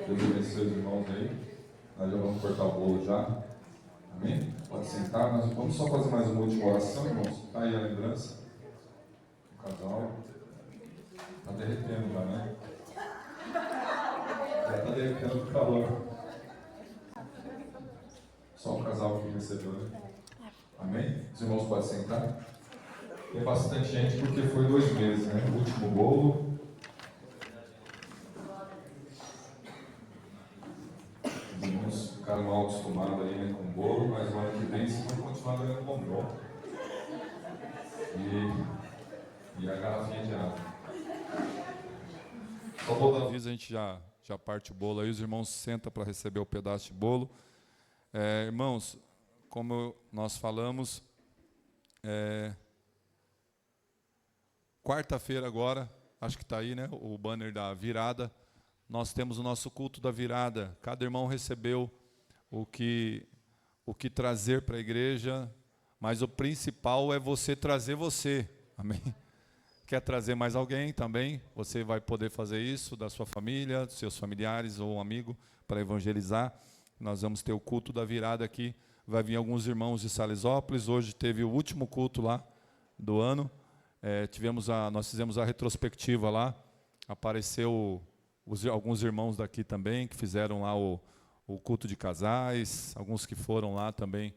Deus abençoe os irmãos aí. Nós já vamos cortar o bolo já. Amém? Pode sentar. Nós vamos só fazer mais uma última oração, irmãos. Está aí a lembrança. O casal. Está derretendo já, né? Já está derretendo o calor. Só o casal que recebeu, né? Amém? Os irmãos podem sentar. Tem bastante gente porque foi 2 meses, né? O último bolo. Os irmãos ficaram mal acostumados aí, né, com o bolo, mas o ano que vem vocês vão continuar ganhando bombom. E a garrafinha de água. Só vou dar aviso, a gente já parte o bolo aí, os irmãos sentam para receber o pedaço de bolo. Irmãos, como nós falamos, quarta-feira agora, acho que está aí, né, o banner da virada, nós temos o nosso culto da virada. Cada irmão recebeu o que trazer para a igreja, mas o principal é você trazer você, amém? Quer trazer mais alguém também? Você vai poder fazer isso da sua família, dos seus familiares ou um amigo para evangelizar. Nós vamos ter o culto da virada aqui. Vai vir alguns irmãos de Salesópolis. Hoje teve o último culto lá do ano. Nós fizemos a retrospectiva lá. Apareceu alguns irmãos daqui também que fizeram lá o culto de casais. Alguns que foram lá também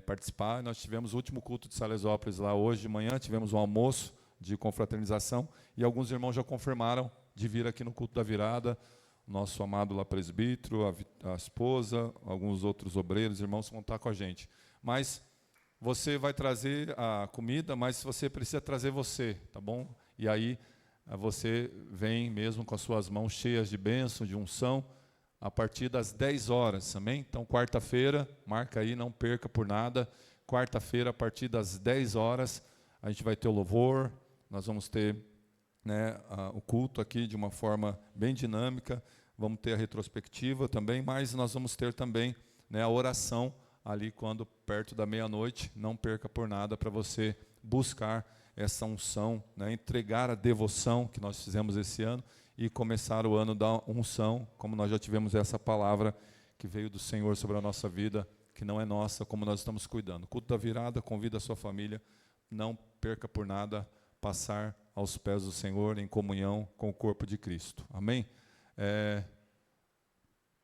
participar. Nós tivemos o último culto de Salesópolis lá hoje de manhã. Tivemos um almoço de confraternização. E alguns irmãos já confirmaram de vir aqui no culto da virada. Nosso amado lá presbítero, a esposa, alguns outros obreiros, irmãos vão estar com a gente. Mas você vai trazer a comida, mas você precisa trazer você, tá bom? E aí você vem mesmo com as suas mãos cheias de bênção, de unção, a partir das 10 horas, amém? Então, quarta-feira, marca aí, não perca por nada. Quarta-feira, a partir das 10 horas, a gente vai ter o louvor, nós vamos ter, né, o culto aqui de uma forma bem dinâmica, vamos ter a retrospectiva também, mas nós vamos ter também, né, a oração ali quando perto da meia-noite. Não perca por nada para você buscar essa unção, né, entregar a devoção que nós fizemos esse ano e começar o ano da unção, como nós já tivemos essa palavra que veio do Senhor sobre a nossa vida, que não é nossa, como nós estamos cuidando. Culto da virada, convida a sua família, não perca por nada passar aos pés do Senhor em comunhão com o corpo de Cristo. Amém?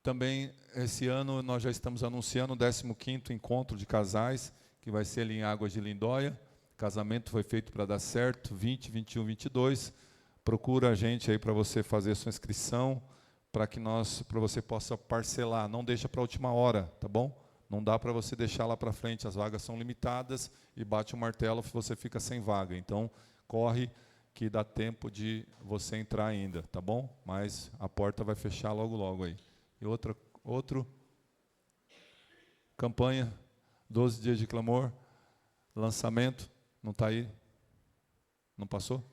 Também esse ano nós já estamos anunciando o 15º encontro de casais, que vai ser ali em Águas de Lindóia. Casamento foi feito para dar certo, 20, 21, 22. Procura a gente aí para você fazer a sua inscrição, para você possa parcelar. Não deixa para a última hora, tá bom? Não dá para você deixar lá para frente, as vagas são limitadas e bate o martelo, você fica sem vaga. Então, corre que dá tempo de você entrar ainda, tá bom? Mas a porta vai fechar logo logo aí. E outro campanha, 12 dias de clamor, lançamento, não está aí? Não passou?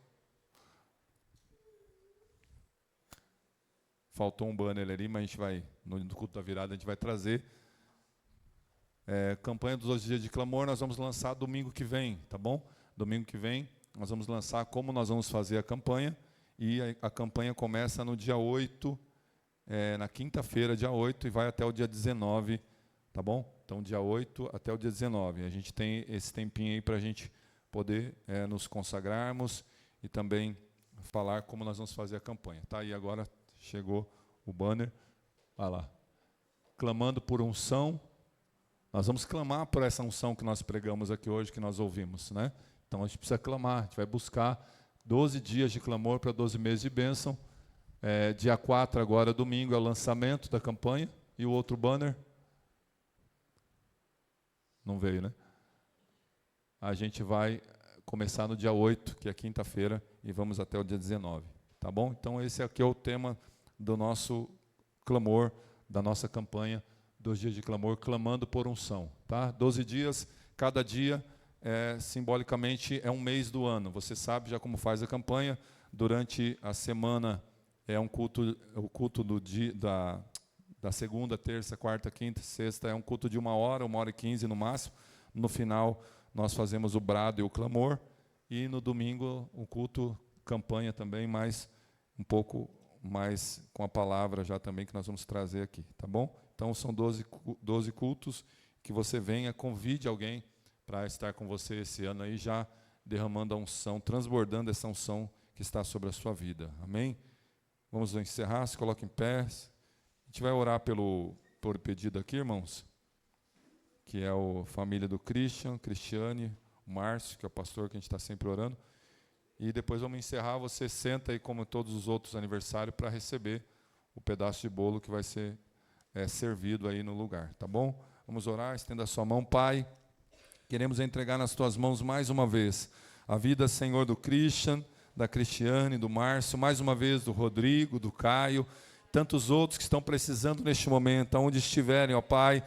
Faltou um banner ali, mas a gente vai, no culto da virada, a gente vai trazer. Campanha dos 12 dias de clamor, nós vamos lançar domingo que vem, tá bom? Domingo que vem, nós vamos lançar como nós vamos fazer a campanha, e a campanha começa no dia 8, na quinta-feira, dia 8, e vai até o dia 19, tá bom? Então, dia 8 até o dia 19. A gente tem esse tempinho aí para a gente poder nos consagrarmos e também falar como nós vamos fazer a campanha. Tá? E agora chegou o banner. Vai lá. Clamando por unção. Nós vamos clamar por essa unção que nós pregamos aqui hoje, que nós ouvimos, né? Então, a gente precisa clamar. A gente vai buscar 12 dias de clamor para 12 meses de bênção. Dia 4, agora, domingo, é o lançamento da campanha. E o outro banner? Não veio, né? A gente vai começar no dia 8, que é quinta-feira, e vamos até o dia 19. Tá bom? Então, esse aqui é o tema do nosso clamor, da nossa campanha, 12 dias de clamor, clamando por unção. Tá? 12 dias, cada dia, simbolicamente, é um mês do ano. Você sabe já como faz a campanha. Durante a semana, o culto do dia, da segunda, terça, quarta, quinta, sexta, é um culto de 1 hora, 1h15 no máximo. No final, nós fazemos o brado e o clamor. E no domingo, o culto, campanha também, mas um pouco mais com a palavra já também que nós vamos trazer aqui, tá bom? Então, são 12 cultos, que você venha, convide alguém para estar com você esse ano aí, já derramando a unção, transbordando essa unção que está sobre a sua vida. Amém? Vamos encerrar, se coloque em pé. A gente vai orar por pedido aqui, irmãos, que é a família do Cristiane, o Márcio, que é o pastor que a gente está sempre orando. E depois vamos encerrar, você senta aí como todos os outros aniversários para receber o pedaço de bolo que vai ser servido aí no lugar, tá bom? Vamos orar, estenda a sua mão. Pai, queremos entregar nas tuas mãos mais uma vez a vida, Senhor, do Christian, da Cristiane, do Márcio, mais uma vez do Rodrigo, do Caio, tantos outros que estão precisando neste momento, aonde estiverem, ó Pai,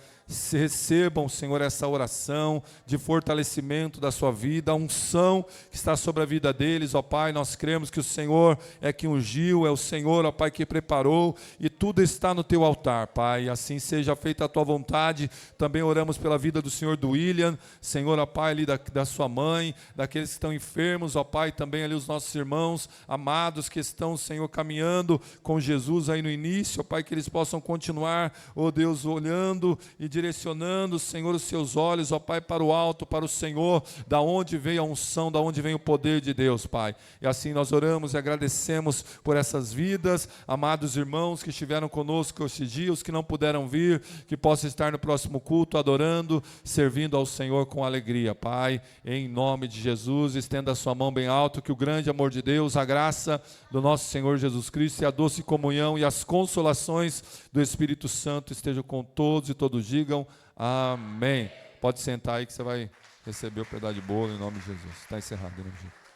recebam, Senhor, essa oração de fortalecimento da sua vida, a unção que está sobre a vida deles, ó Pai. Nós cremos que o Senhor é que ungiu, é o Senhor, ó Pai, que preparou, e tudo está no teu altar, Pai. Assim seja feita a tua vontade. Também oramos pela vida do Senhor do William, Senhor, ó Pai, ali da sua mãe, daqueles que estão enfermos, ó Pai, também ali os nossos irmãos amados que estão, Senhor, caminhando com Jesus aí no início início, ó Pai, que eles possam continuar, ó Deus, olhando e direcionando, Senhor, os seus olhos, ó Pai, para o alto, para o Senhor, da onde vem a unção, da onde vem o poder de Deus, Pai. E assim nós oramos e agradecemos por essas vidas, amados irmãos que estiveram conosco esse dia, os que não puderam vir, que possam estar no próximo culto, adorando, servindo ao Senhor com alegria, Pai, em nome de Jesus. Estenda a sua mão bem alto, que o grande amor de Deus, a graça do nosso Senhor Jesus Cristo e a doce comunhão e as consolações do Espírito Santo estejam com todos e todos digam amém. Pode sentar aí que você vai receber o pedaço de bolo em nome de Jesus. Está encerrado em nome de Jesus.